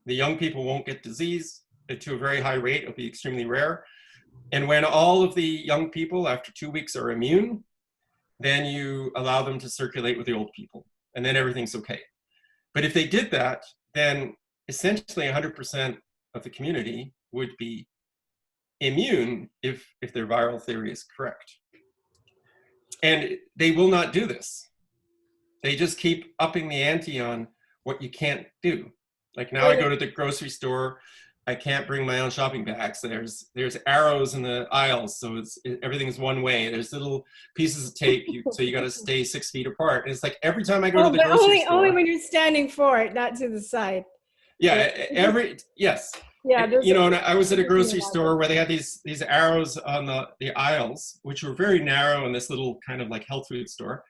The young people won't get disease to a very high rate. It'll be extremely rare. And when all of the young people after 2 weeks are immune, then you allow them to circulate with the old people, and then everything's okay. But if they did that, then essentially 100% of the community would be immune if their viral theory is correct. And they will not do this. They just keep upping the ante on what you can't do. Like now I go to the grocery store, I can't bring my own shopping bags. There's arrows in the aisles, so everything is one way. There's little pieces of tape, so you got to stay 6 feet apart. And it's like every time I go to the grocery store. Only when you're standing for it, not to the side. Yeah, yes. Yeah, and I was at a grocery store where they had these arrows on the aisles, which were very narrow in this little kind of like health food store.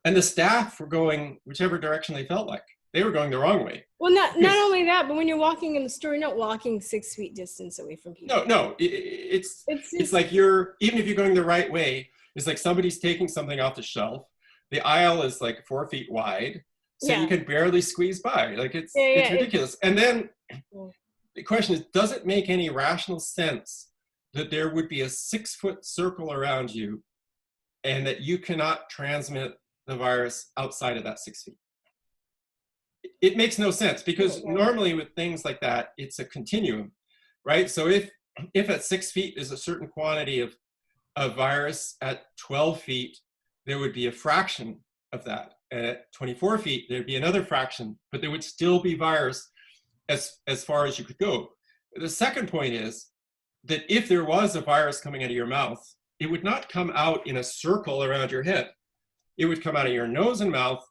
And the staff were going whichever direction they felt like. They were going the wrong way. Well, not only that, but when you're walking in the store, you're not walking 6 feet distance away from people. No, it's like even if you're going the right way, it's like somebody's taking something off the shelf. The aisle is like 4 feet wide, so you can barely squeeze by. Like it's ridiculous. And then the question is, does it make any rational sense that there would be a 6 foot circle around you and that you cannot transmit the virus outside of that 6 feet? It makes no sense, because normally with things like that, it's a continuum, right? So if at 6 feet is a certain quantity of virus, at 12 feet, there would be a fraction of that. At 24 feet, there'd be another fraction, but there would still be virus as far as you could go. The second point is that if there was a virus coming out of your mouth, it would not come out in a circle around your head. It would come out of your nose and mouth,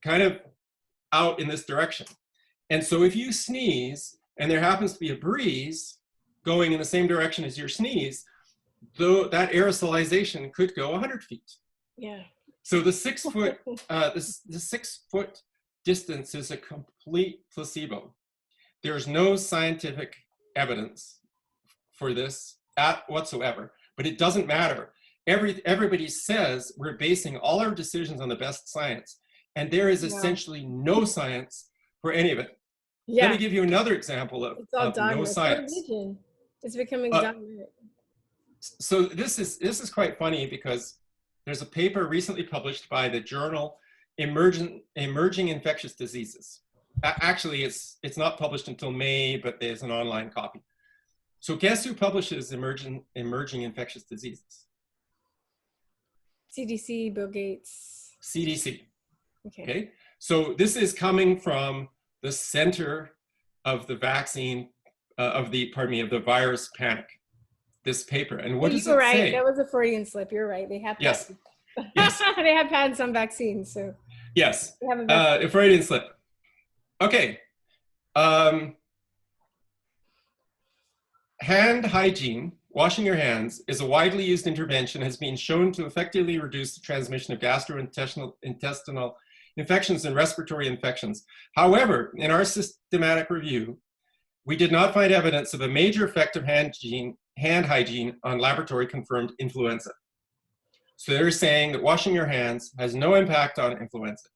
kind of out in this direction. And so if you sneeze and there happens to be a breeze going in the same direction as your sneeze, though that aerosolization could go 100 feet. Yeah. So the 6 foot, the 6 foot distance is a complete placebo. There's no scientific evidence for this whatsoever, but it doesn't matter. Everybody says we're basing all our decisions on the best science, and there is essentially no science for any of it. Yeah. Let me give you another example of no science. It's becoming dogmatic. So this is quite funny, because there's a paper recently published by the journal Emerging Infectious Diseases. Actually, it's not published until May, but there's an online copy. So guess who publishes emerging infectious diseases? CDC, Bill Gates. CDC. Okay. Okay. So this is coming from the center of the vaccine, of the virus panic. This paper. And what does it right. say? That was a Freudian slip. You're right. They have Yes. Yes. They have patents on vaccines. So yes. they have a A Freudian slip. Okay. Hand hygiene, washing your hands, is a widely used intervention, has been shown to effectively reduce the transmission of gastrointestinal infections and respiratory infections. However, in our systematic review, we did not find evidence of a major effect of hand hygiene on laboratory confirmed influenza. So they're saying that washing your hands has no impact on influenza.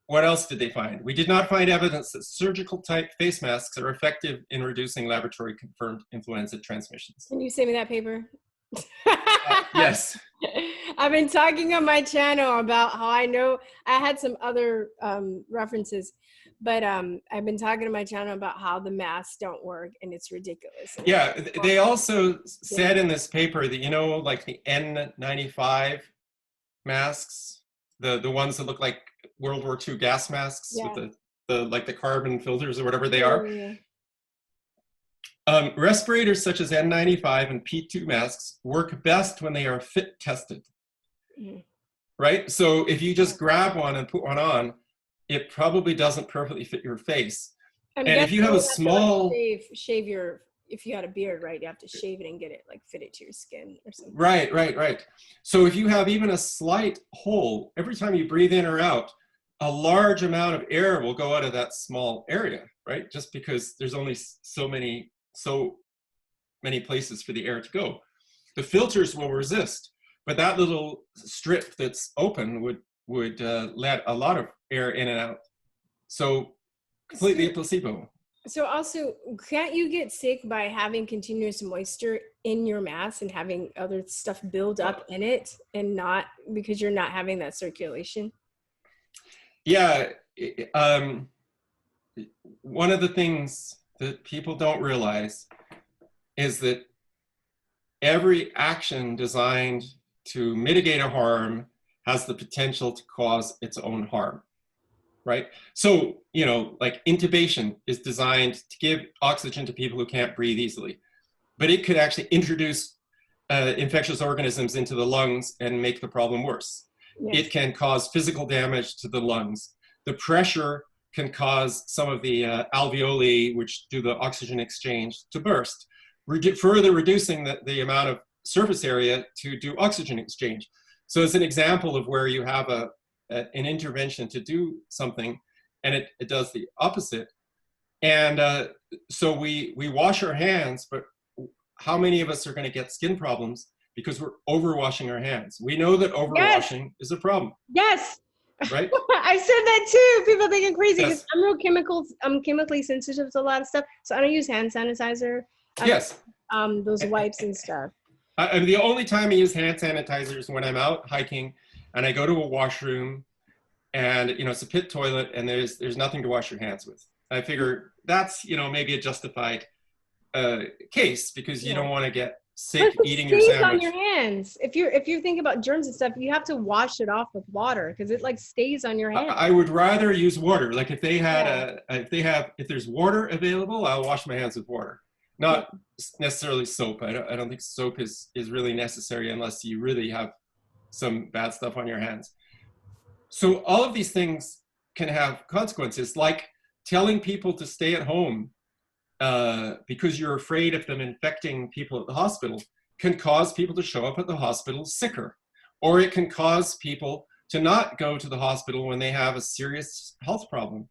What else did they find? We did not find evidence that surgical type face masks are effective in reducing laboratory confirmed influenza transmissions. Can you send me that paper? Yes. I've been talking on my channel about how I know I had some other references, but I've been talking to my channel about how the masks don't work and it's ridiculous. Yeah, they also said in this paper that, you know, like the N95 masks, the ones that look like World War II gas masks with the carbon filters or whatever they are. Yeah. Respirators such as N95 and P2 masks work best when they are fit tested, right? So if you just grab one and put one on, it probably doesn't perfectly fit your face. And if you have a small... shave your, if you had a beard, right, you have to shave it and get it, like, fit it to your skin or something. Right. So if you have even a slight hole, every time you breathe in or out, a large amount of air will go out of that small area, right? Just because there's only so many places for the air to go. The filters will resist, but that little strip that's open would let a lot of air in and out. So completely a placebo. So also, can't you get sick by having continuous moisture in your mask and having other stuff build up in it and not because you're not having that circulation? Yeah. One of the things that people don't realize is that every action designed to mitigate a harm has the potential to cause its own harm, right? So, you know, like intubation is designed to give oxygen to people who can't breathe easily, but it could actually introduce infectious organisms into the lungs and make the problem worse. Yes. It can cause physical damage to the lungs. The pressure can cause some of the alveoli, which do the oxygen exchange, to burst, further reducing the amount of surface area to do oxygen exchange. So it's an example of where you have an intervention to do something, and it does the opposite. And so we wash our hands, but how many of us are going to get skin problems because we're overwashing our hands? We know that overwashing is a problem. Yes. Right? I said that too. People think I'm crazy because Yes. I'm chemically sensitive to a lot of stuff. So I don't use hand sanitizer. Yes. Those wipes and stuff. The only time I use hand sanitizer is when I'm out hiking and I go to a washroom and, you know, it's a pit toilet and there's nothing to wash your hands with. I figure that's, you know, maybe a justified case because you don't want to get sick eating your sandwich. On your hands. If you're thinking about germs and stuff, you have to wash it off with water because it like stays on your hands. I would rather use water. Like if they had if there's water available, I'll wash my hands with water. Not necessarily soap. I don't think soap is really necessary unless you really have some bad stuff on your hands. So all of these things can have consequences, like telling people to stay at home because you're afraid of them infecting people at the hospital can cause people to show up at the hospital sicker, or it can cause people to not go to the hospital when they have a serious health problem.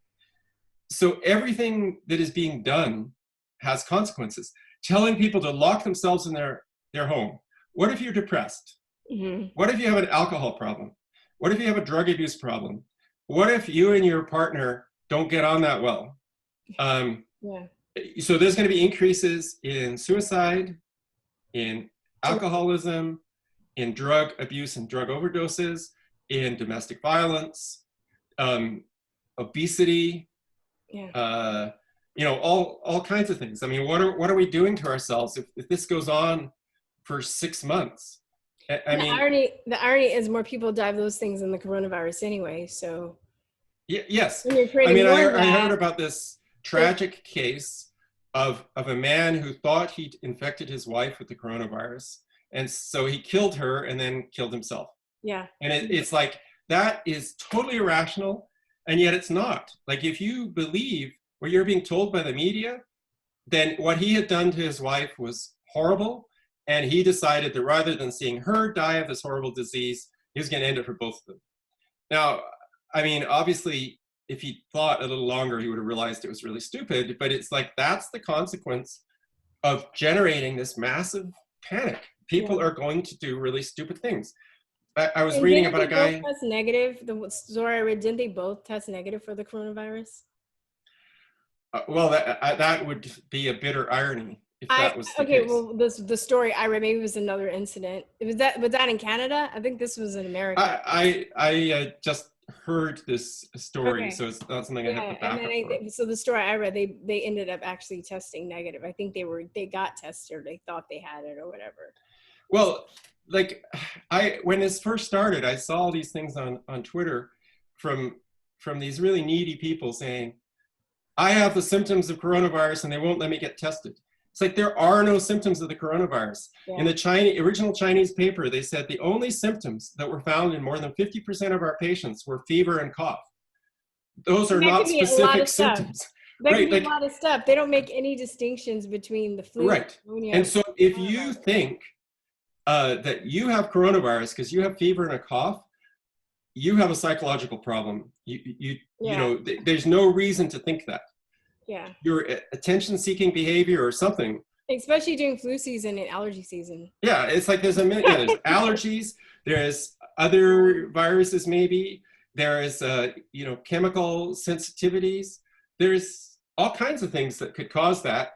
So everything that is being done has consequences. Telling people to lock themselves in their home. What if you're depressed? Mm-hmm. What if you have an alcohol problem? What if you have a drug abuse problem? What if you and your partner don't get on that well? So there's going to be increases in suicide, in alcoholism, in drug abuse and drug overdoses, in domestic violence. obesity, Yeah. you know, all kinds of things. I mean, what are we doing to ourselves if this goes on for 6 months? I mean, the irony is more people die of those things than the coronavirus anyway. So yes. when you're I creating mean, more of I that, heard about this tragic case of a man who thought he'd infected his wife with the coronavirus, and so he killed her and then killed himself. yeah. And it's like, that is totally irrational, and yet it's not. Like, if you believe what you're being told by the media, then what he had done to his wife was horrible, and he decided that rather than seeing her die of this horrible disease, he was going to end it for both of them. Now, I mean, obviously, if he thought a little longer, he would have realized it was really stupid, but it's like, that's the consequence of generating this massive panic. People are going to do really stupid things. I was reading about a guy. Both test negative. The story I read, didn't they both test negative for the coronavirus? Well, that would be a bitter irony if that was the okay. case. Well, the story I read, maybe it was another incident. Was that in Canada? I think this was in America. I just heard this story, Okay. so it's not something I have to back and up then for. so the story I read, they ended up actually testing negative. I think they got tested, or they thought they had it, or whatever. Well, like, when this first started, I saw all these things on Twitter from these really needy people saying, I have the symptoms of coronavirus and they won't let me get tested. It's like, there are no symptoms of the coronavirus. Yeah. In the original Chinese paper, they said the only symptoms that were found in more than 50% of our patients were fever and cough. Those are not specific symptoms. There Right, can be like, a lot of stuff. They don't make any distinctions between the flu. right. And so if you think that you have coronavirus because you have fever and a cough, you have a psychological problem. You know, there's no reason to think that. Yeah. Your attention-seeking behavior or something. Especially during flu season and allergy season. Yeah, it's like there's there's allergies, there's other viruses maybe, there is you know, chemical sensitivities, there's all kinds of things that could cause that.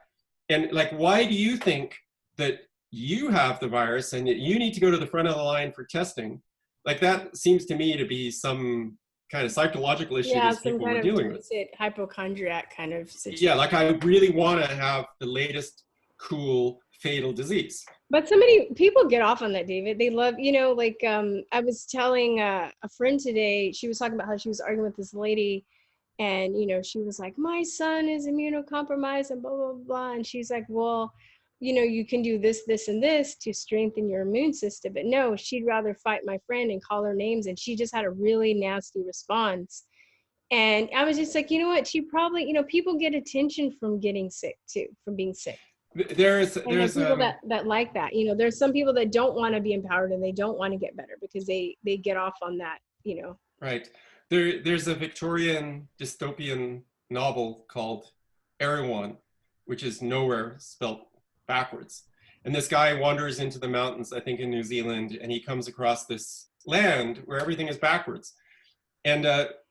And like, why do you think that you have the virus and that you need to go to the front of the line for testing? Like, that seems to me to be some kind of psychological issue these people were dealing with. Hypochondriac kind of situation. Yeah, like, I really want to have the latest cool fatal disease. But people get off on that, David. They love, you know, like I was telling a friend today, she was talking about how she was arguing with this lady, and, you know, she was like, my son is immunocompromised and blah, blah, blah. And she's like, well, you know, you can do this, this, and this to strengthen your immune system. But no, she'd rather fight my friend and call her names. And she just had a really nasty response. And I was just like, you know what? She probably, you know, people get attention from getting sick too, from being sick. There's people that like that. You know, there's some people that don't want to be empowered and they don't want to get better because they get off on that, you know. Right. There's a Victorian dystopian novel called Erewhon, which is nowhere spelt backwards. And this guy wanders into the mountains, I think in New Zealand, and he comes across this land where everything is backwards. And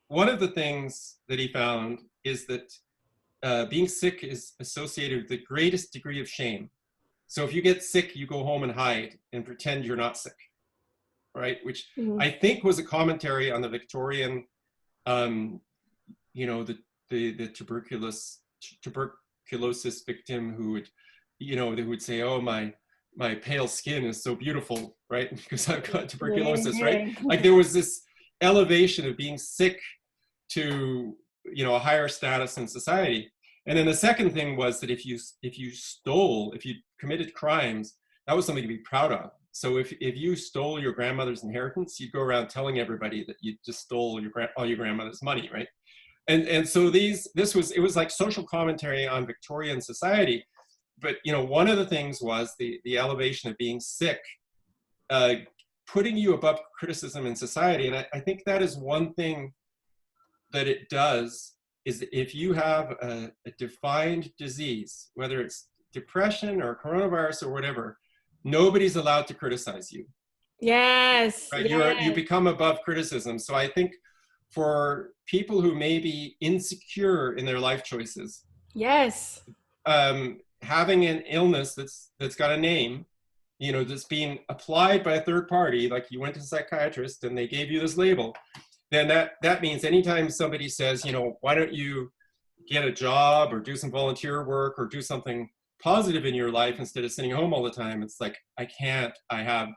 one of the things that he found is that being sick is associated with the greatest degree of shame. So if you get sick, you go home and hide and pretend you're not sick, right? Which I think was a commentary on the Victorian, you know, the tuberculosis victim who would, you know, they would say, oh, my pale skin is so beautiful, right? Because I've got tuberculosis, right? Like, there was this elevation of being sick to, you know, a higher status in society. And then the second thing was that if you committed crimes, that was something to be proud of. So if you stole your grandmother's inheritance, you'd go around telling everybody that you just stole all your grandmother's money, right? And so it was like social commentary on Victorian society. But, you know, one of the things was the elevation of being sick, putting you above criticism in society. And I think that is one thing that it does, is if you have a defined disease, whether it's depression or coronavirus or whatever, nobody's allowed to criticize you. Yes. Right? Yes. You become above criticism. So I think for people who may be insecure in their life choices, yes, having an illness that's got a name, you know, that's being applied by a third party, like you went to a psychiatrist and they gave you this label, then that means anytime somebody says, you know, why don't you get a job or do some volunteer work or do something positive in your life instead of sitting home all the time, it's like, I can't, I have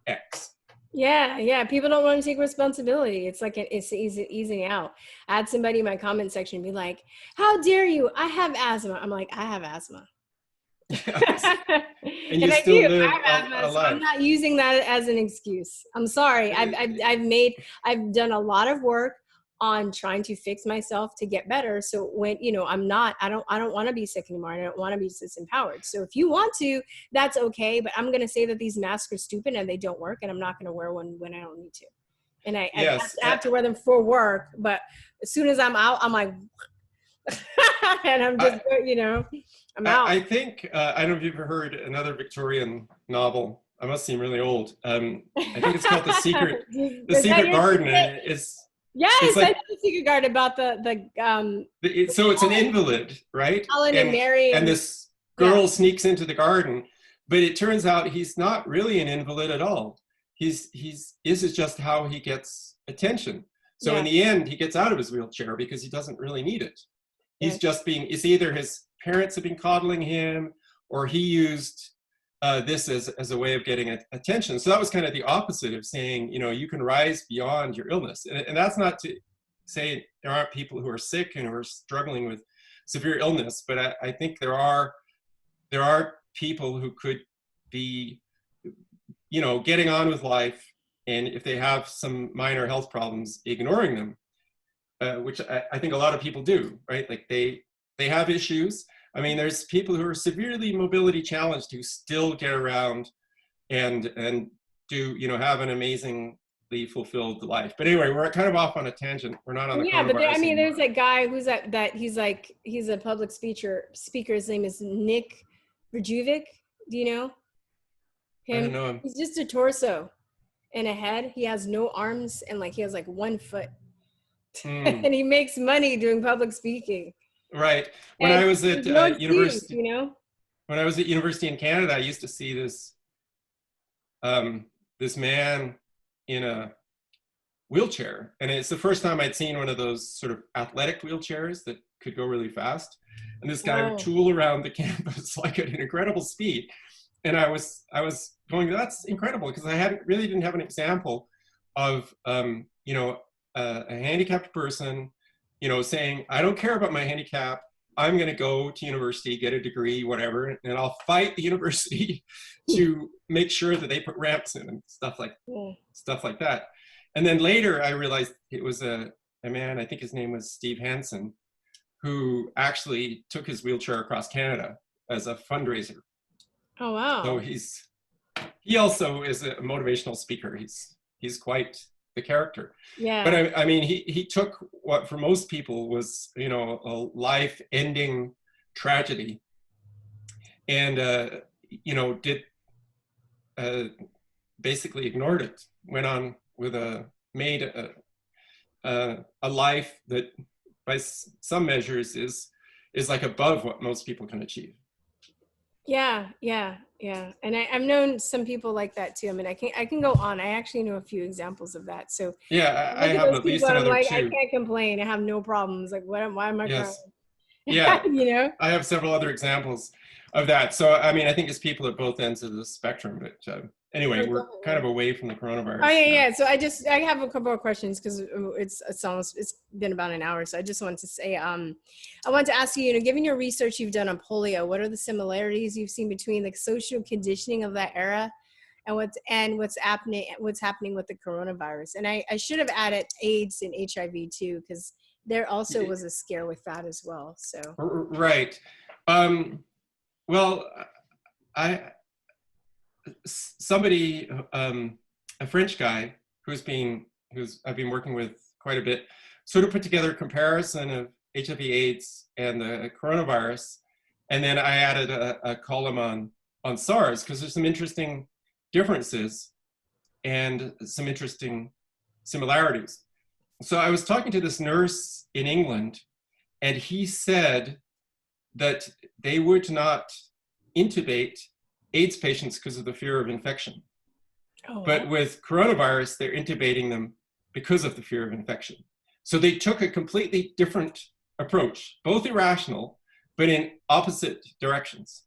X. Yeah, people don't want to take responsibility. It's like it's easing out. I had somebody in my comment section be like, "How dare you? I have asthma." I'm like, "I have asthma." Yes. And And you I still do. live I have asthma, so alive. I'm not using that as an excuse. I'm sorry. I've done a lot of work on trying to fix myself to get better. So when, you know, I don't want to be sick anymore. I don't want to be disempowered. So if you want to, that's okay. But I'm going to say that these masks are stupid and they don't work, and I'm not going to wear one when I don't need to. And I have to wear them for work. But as soon as I'm out, I'm like, and I'm just, you know, I'm out. I think, I don't know if you've ever heard another Victorian novel. I must seem really old. I think it's called The Secret Garden. And yes, it's like, I know The Secret Garden about so it's an invalid, right? Helen and Mary. And this girl sneaks into the garden, but it turns out he's not really an invalid at all. This is just how he gets attention. So in the end, he gets out of his wheelchair because he doesn't really need it. He's just it's either his parents have been coddling him, or he used this as a way of getting attention. So that was kind of the opposite of saying, you know, you can rise beyond your illness. And that's not to say there aren't people who are sick and who are struggling with severe illness, but I think there are people who could be, you know, getting on with life, and if they have some minor health problems, ignoring them, which I think a lot of people do, right? Like they have issues. I mean, there's people who are severely mobility challenged who still get around and do, you know, have an amazingly fulfilled life. But anyway, we're kind of off on a tangent. We're not on the but I mean, there's a guy who's that he's a public speaker. His name is Nick Vujicic. Do you know him? I don't know him. He's just a torso and a head. He has no arms, and he has 1 foot. And he makes money doing public speaking. Right. When I was at university, you know, when I was at university in Canada, I used to see this this man in a wheelchair, and it's the first time I'd seen one of those sort of athletic wheelchairs that could go really fast. And this guy would tool around the campus at an incredible speed. And I was going, that's incredible, because I didn't have an example of you know, a handicapped person, you know, saying, I don't care about my handicap. I'm going to go to university, get a degree, whatever, and I'll fight the university to make sure that they put ramps in and stuff like that. And then later I realized it was a man, I think his name was Steve Hansen, who actually took his wheelchair across Canada as a fundraiser. Oh, wow. So he also is a motivational speaker. He's quite the character. Yeah. But I mean, he took what for most people was, you know, a life-ending tragedy, and you know, basically ignored it. Went on with made a life that, by some measures, is like above what most people can achieve. Yeah. And I've known some people like that too. I mean, I can go on. I actually know a few examples of that. So yeah, I have at least another two. I can't complain. I have no problems. Why am I crying? Yeah. You know, I have several other examples of that. So I mean, I think it's people at both ends of the spectrum. But anyway, we're kind of away from the coronavirus. Oh yeah. So I have a couple of questions, because it's been about an hour. So I just wanted to say, I want to ask you, you know, given your research you've done on polio, what are the similarities you've seen between the social conditioning of that era and what's happening with the coronavirus? And I should have added AIDS and HIV too, because there also was a scare with that as well. So right. Well, somebody, a French guy who's I've been working with quite a bit, sort of put together a comparison of HIV/AIDS and the coronavirus, and then I added a column on SARS, because there's some interesting differences and some interesting similarities. So I was talking to this nurse in England, and he said that they would not intubate AIDS patients because of the fear of infection. Oh, wow. But with coronavirus, they're intubating them because of the fear of infection. So they took a completely different approach, both irrational, but in opposite directions.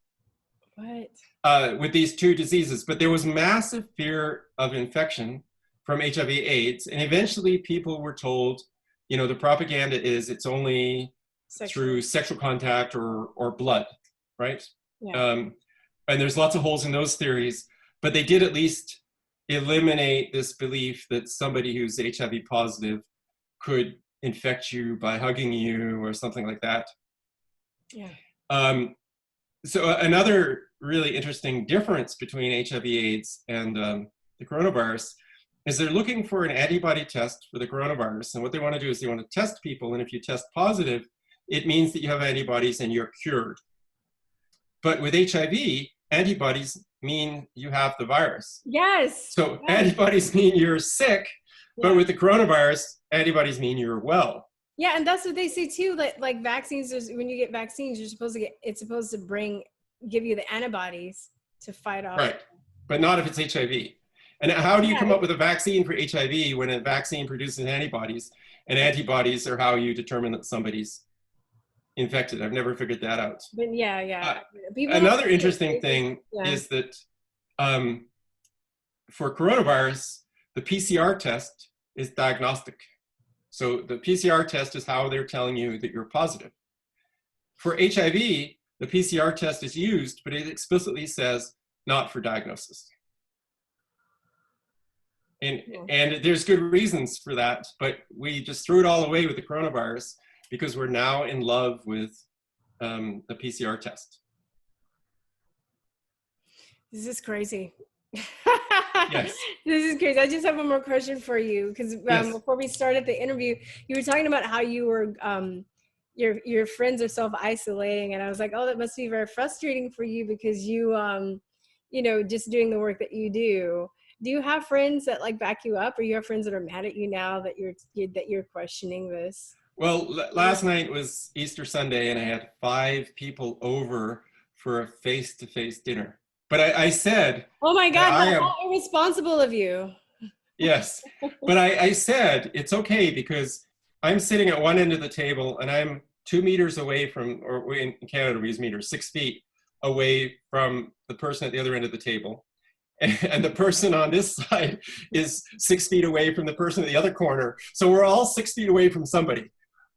What? With these two diseases. But there was massive fear of infection from HIV/AIDS, and eventually people were told, you know, the propaganda is it's only through sexual contact or blood, right? Yeah. And there's lots of holes in those theories, but they did at least eliminate this belief that somebody who's HIV positive could infect you by hugging you or something like that. Yeah. So another really interesting difference between HIV/AIDS and the coronavirus is they're looking for an antibody test for the coronavirus. And what they want to do is they want to test people. And if you test positive, it means that you have antibodies and you're cured. But with HIV, antibodies mean you have the virus. Yes. So antibodies mean you're sick, but with the coronavirus, antibodies mean you're well. Yeah, and that's what they say too. Like vaccines, when you get vaccines, you're supposed to get, it's supposed to give you the antibodies to fight off. Right, but not if it's HIV. And how do you come up with a vaccine for HIV when a vaccine produces antibodies, and antibodies are how you determine that somebody's infected? I've never figured that out. But Another interesting thing is that for coronavirus, the PCR test is diagnostic. So the PCR test is how they're telling you that you're positive. For HIV, the PCR test is used, but it explicitly says not for diagnosis. And there's good reasons for that, but we just threw it all away with the coronavirus because we're now in love with the PCR test. This is crazy. Yes. This is crazy. I just have one more question for you because before we started the interview, you were talking about how you were your friends are self-isolating, and I was like, oh, that must be very frustrating for you because you you know, just doing the work that you do. Do you have friends that like back you up, or you have friends that are mad at you now that you're questioning this? Well, last night was Easter Sunday, and I had 5 people over for a face-to-face dinner. But I said, oh my God, how irresponsible of you. Yes, but I said, it's okay because I'm sitting at one end of the table and I'm 2 meters away from, or in Canada we use meters, 6 feet away from the person at the other end of the table. And the person on this side is 6 feet away from the person at the other corner. So we're all 6 feet away from somebody.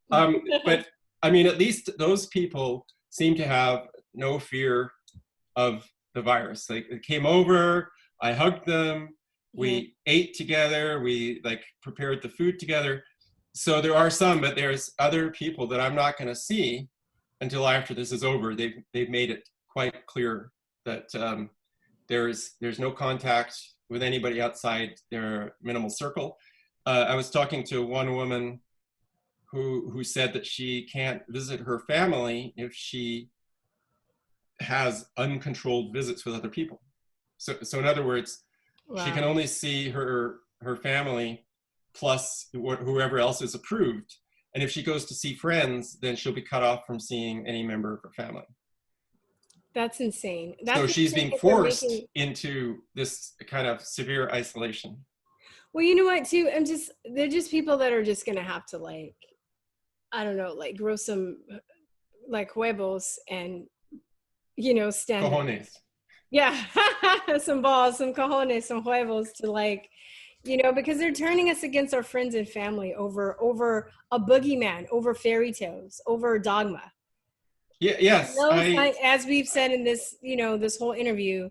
But I mean, at least those people seem to have no fear of the virus. Like, it came over, I hugged them, we ate together, we like prepared the food together. So there are some, but there's other people that I'm not going to see until after this is over. They've made it quite clear that there's no contact with anybody outside their minimal circle. I was talking to one woman who said that she can't visit her family if she has uncontrolled visits with other people. So in other words, she can only see her family plus whoever else is approved. And if she goes to see friends, then she'll be cut off from seeing any member of her family. That's insane. So she's being forced into this kind of severe isolation. Well, you know what, too? They're just people that are just going to have to, like, I don't know, like grow some, like, huevos and, you know, stand. Cojones. Yeah. Some balls, some cojones, some huevos to, like, you know, because they're turning us against our friends and family over a boogeyman, over fairy tales, over dogma. Yeah, yes. As we've said in this, you know, this whole interview,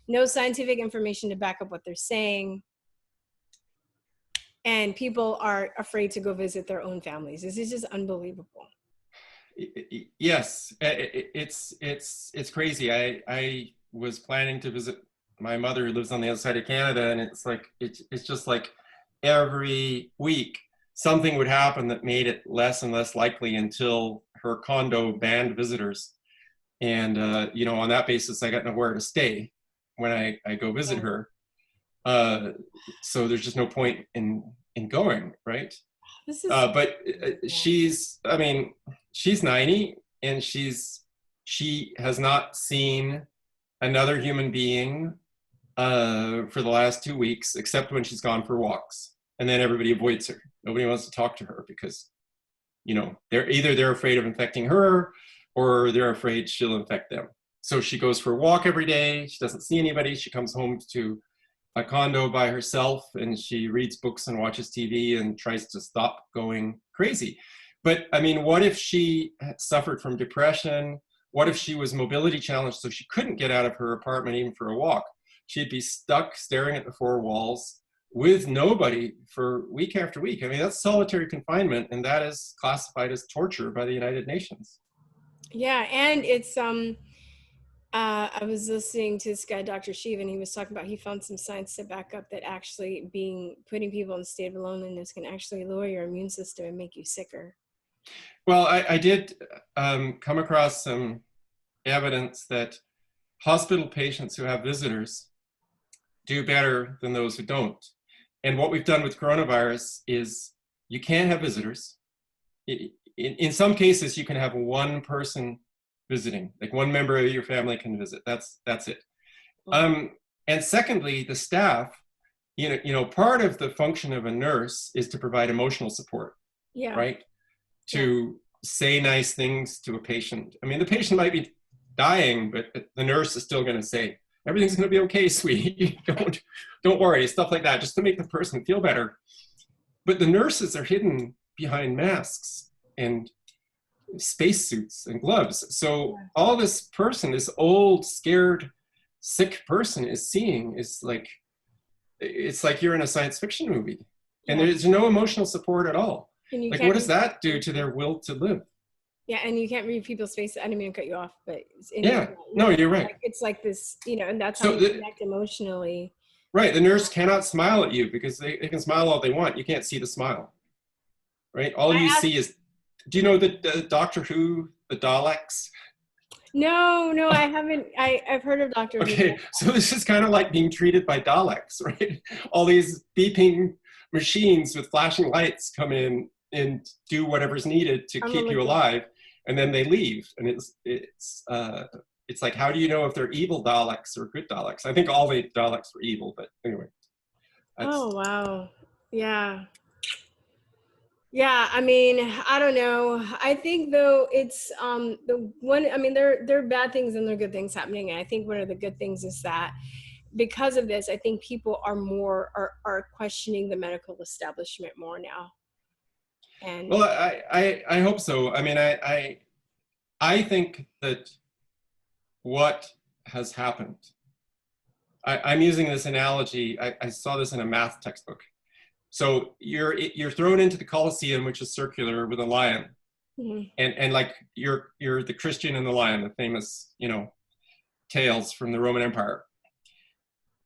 no scientific information to back up what they're saying. And people are afraid to go visit their own families. This is just unbelievable. Yes, it's crazy. I was planning to visit my mother who lives on the other side of Canada, and it's like it's just like every week something would happen that made it less and less likely until her condo banned visitors. And you know, on that basis, I got nowhere to stay when I go visit her. So there's just no point in going, right? This is but she's 90, and she has not seen another human being for the last 2 weeks, except when she's gone for walks. and then everybody avoids her. Nobody wants to talk to her because, you know, they're afraid of infecting her, or they're afraid she'll infect them. So she goes for a walk every day. She doesn't see anybody. She comes home to a condo by herself, and she reads books and watches TV and tries to stop going crazy. But I mean, what if she suffered from depression? What if she was mobility challenged so she couldn't get out of her apartment even for a walk? She'd be stuck staring at the four walls with nobody for week after week. I mean, that's solitary confinement, and that is classified as torture by the United Nations. Yeah, and it's I was listening to this guy, Dr. Shiva, and he was talking about he found some science to back up that actually putting people in a state of loneliness can actually lower your immune system and make you sicker. Well, I did come across some evidence that hospital patients who have visitors do better than those who don't. And what we've done with coronavirus is you can't have visitors. In some cases, you can have one person visiting, like one member of your family can visit. That's it. And secondly, the staff, you know, part of the function of a nurse is to provide emotional support, right? To say nice things to a patient. I mean, the patient might be dying, but the nurse is still going to say, everything's going to be okay, sweetie. Don't worry, stuff like that, just to make the person feel better. But the nurses are hidden behind masks and spacesuits and gloves. So all this person, this old, scared, sick person is seeing is like, it's like you're in a science fiction movie. And there's no emotional support at all. Like, what does that do to their will to live? Yeah, and you can't read people's faces. I didn't mean to cut you off, but no, you're right. Like, it's like this, you know, and that's how you connect emotionally. Right, the nurse cannot smile at you because they can smile all they want. You can't see the smile, right? All you see is, do you know the Doctor Who, the Daleks? No, I haven't. I've heard of Doctor Who. Okay, so this is kind of like being treated by Daleks, right? All these beeping machines with flashing lights come in and do whatever's needed to keep you alive, and then they leave. And it's like, how do you know if they're evil Daleks or good Daleks? I think all the Daleks were evil, but anyway. Oh wow, yeah. I mean, I don't know. I think though it's the one. I mean, there are bad things and there are good things happening. And I think one of the good things is that because of this, I think people are questioning the medical establishment more now. And well, I hope so. I mean, I think that what has happened, I'm using this analogy. I saw this in a math textbook. So you're thrown into the Colosseum, which is circular, with a lion, and like you're the Christian and the lion, the famous, you know, tales from the Roman Empire.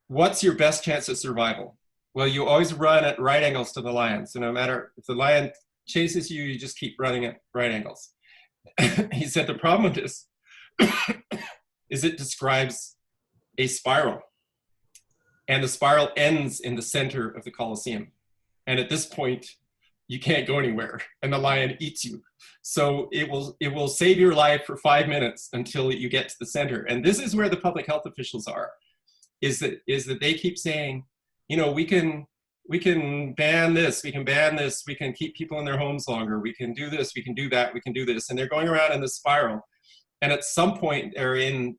What's your best chance at survival? Well, you always run at right angles to the lion. So no matter if the lion chases you, you just keep running at right angles. He said the problem with this is it describes a spiral, and the spiral ends in the center of the Colosseum. And at this point, you can't go anywhere, and the lion eats you. So it will save your life for 5 minutes until you get to the center. And this is where the public health officials are, is that they keep saying, you know, we can ban this, we can ban this, we can keep people in their homes longer, we can do this, we can do that, we can do this. And they're going around in this spiral. And at some point, they're in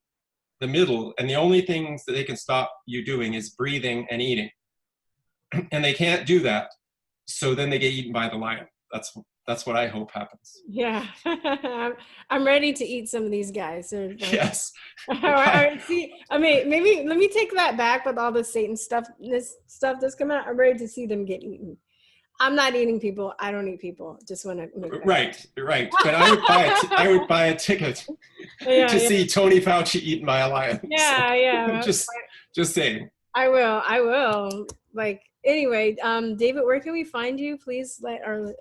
the middle, and the only things that they can stop you doing is breathing and eating. And they can't do that. So then they get eaten by the lion. That's what I hope happens. yeah, I'm ready to eat some of these guys. Yes. See, I mean, maybe let me take that back with all the Satan stuff, this stuff that's coming out. I'm ready to see them get eaten. I'm not eating people. I don't eat people. Just want to make that right. But I would buy a ticket to see Tony Fauci eaten by a lion. Yeah. Just saying. I will. Like, anyway, David, where can we find you? Please let our.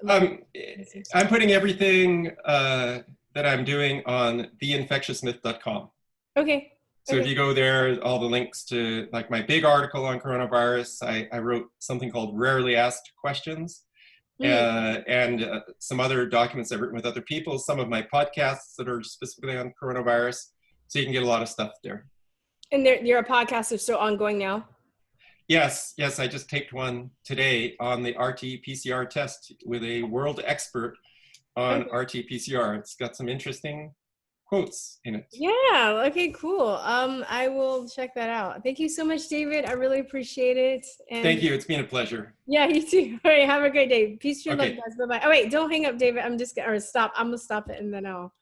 I'm putting everything that I'm doing on theinfectiousmyth.com. Okay. So if you go there, all the links to like my big article on coronavirus, I wrote something called Rarely Asked Questions, and some other documents I've written with other people, some of my podcasts that are specifically on coronavirus. So you can get a lot of stuff there. And your podcasts are still ongoing now? Yes, I just taped one today on the RT-PCR test with a world expert on RT-PCR. It's got some interesting quotes in it. Yeah, okay, cool. I will check that out. Thank you so much, David. I really appreciate it. And Thank you. It's been a pleasure. yeah, you too. All right, have a great day. Peace to your love, Okay. guys. Bye-bye. Oh, wait, don't hang up, David. Or stop. I'm going to stop it, and then I'll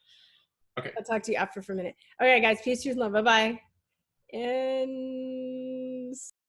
talk to you after for a minute. All right, guys, peace to your love. Bye-bye. And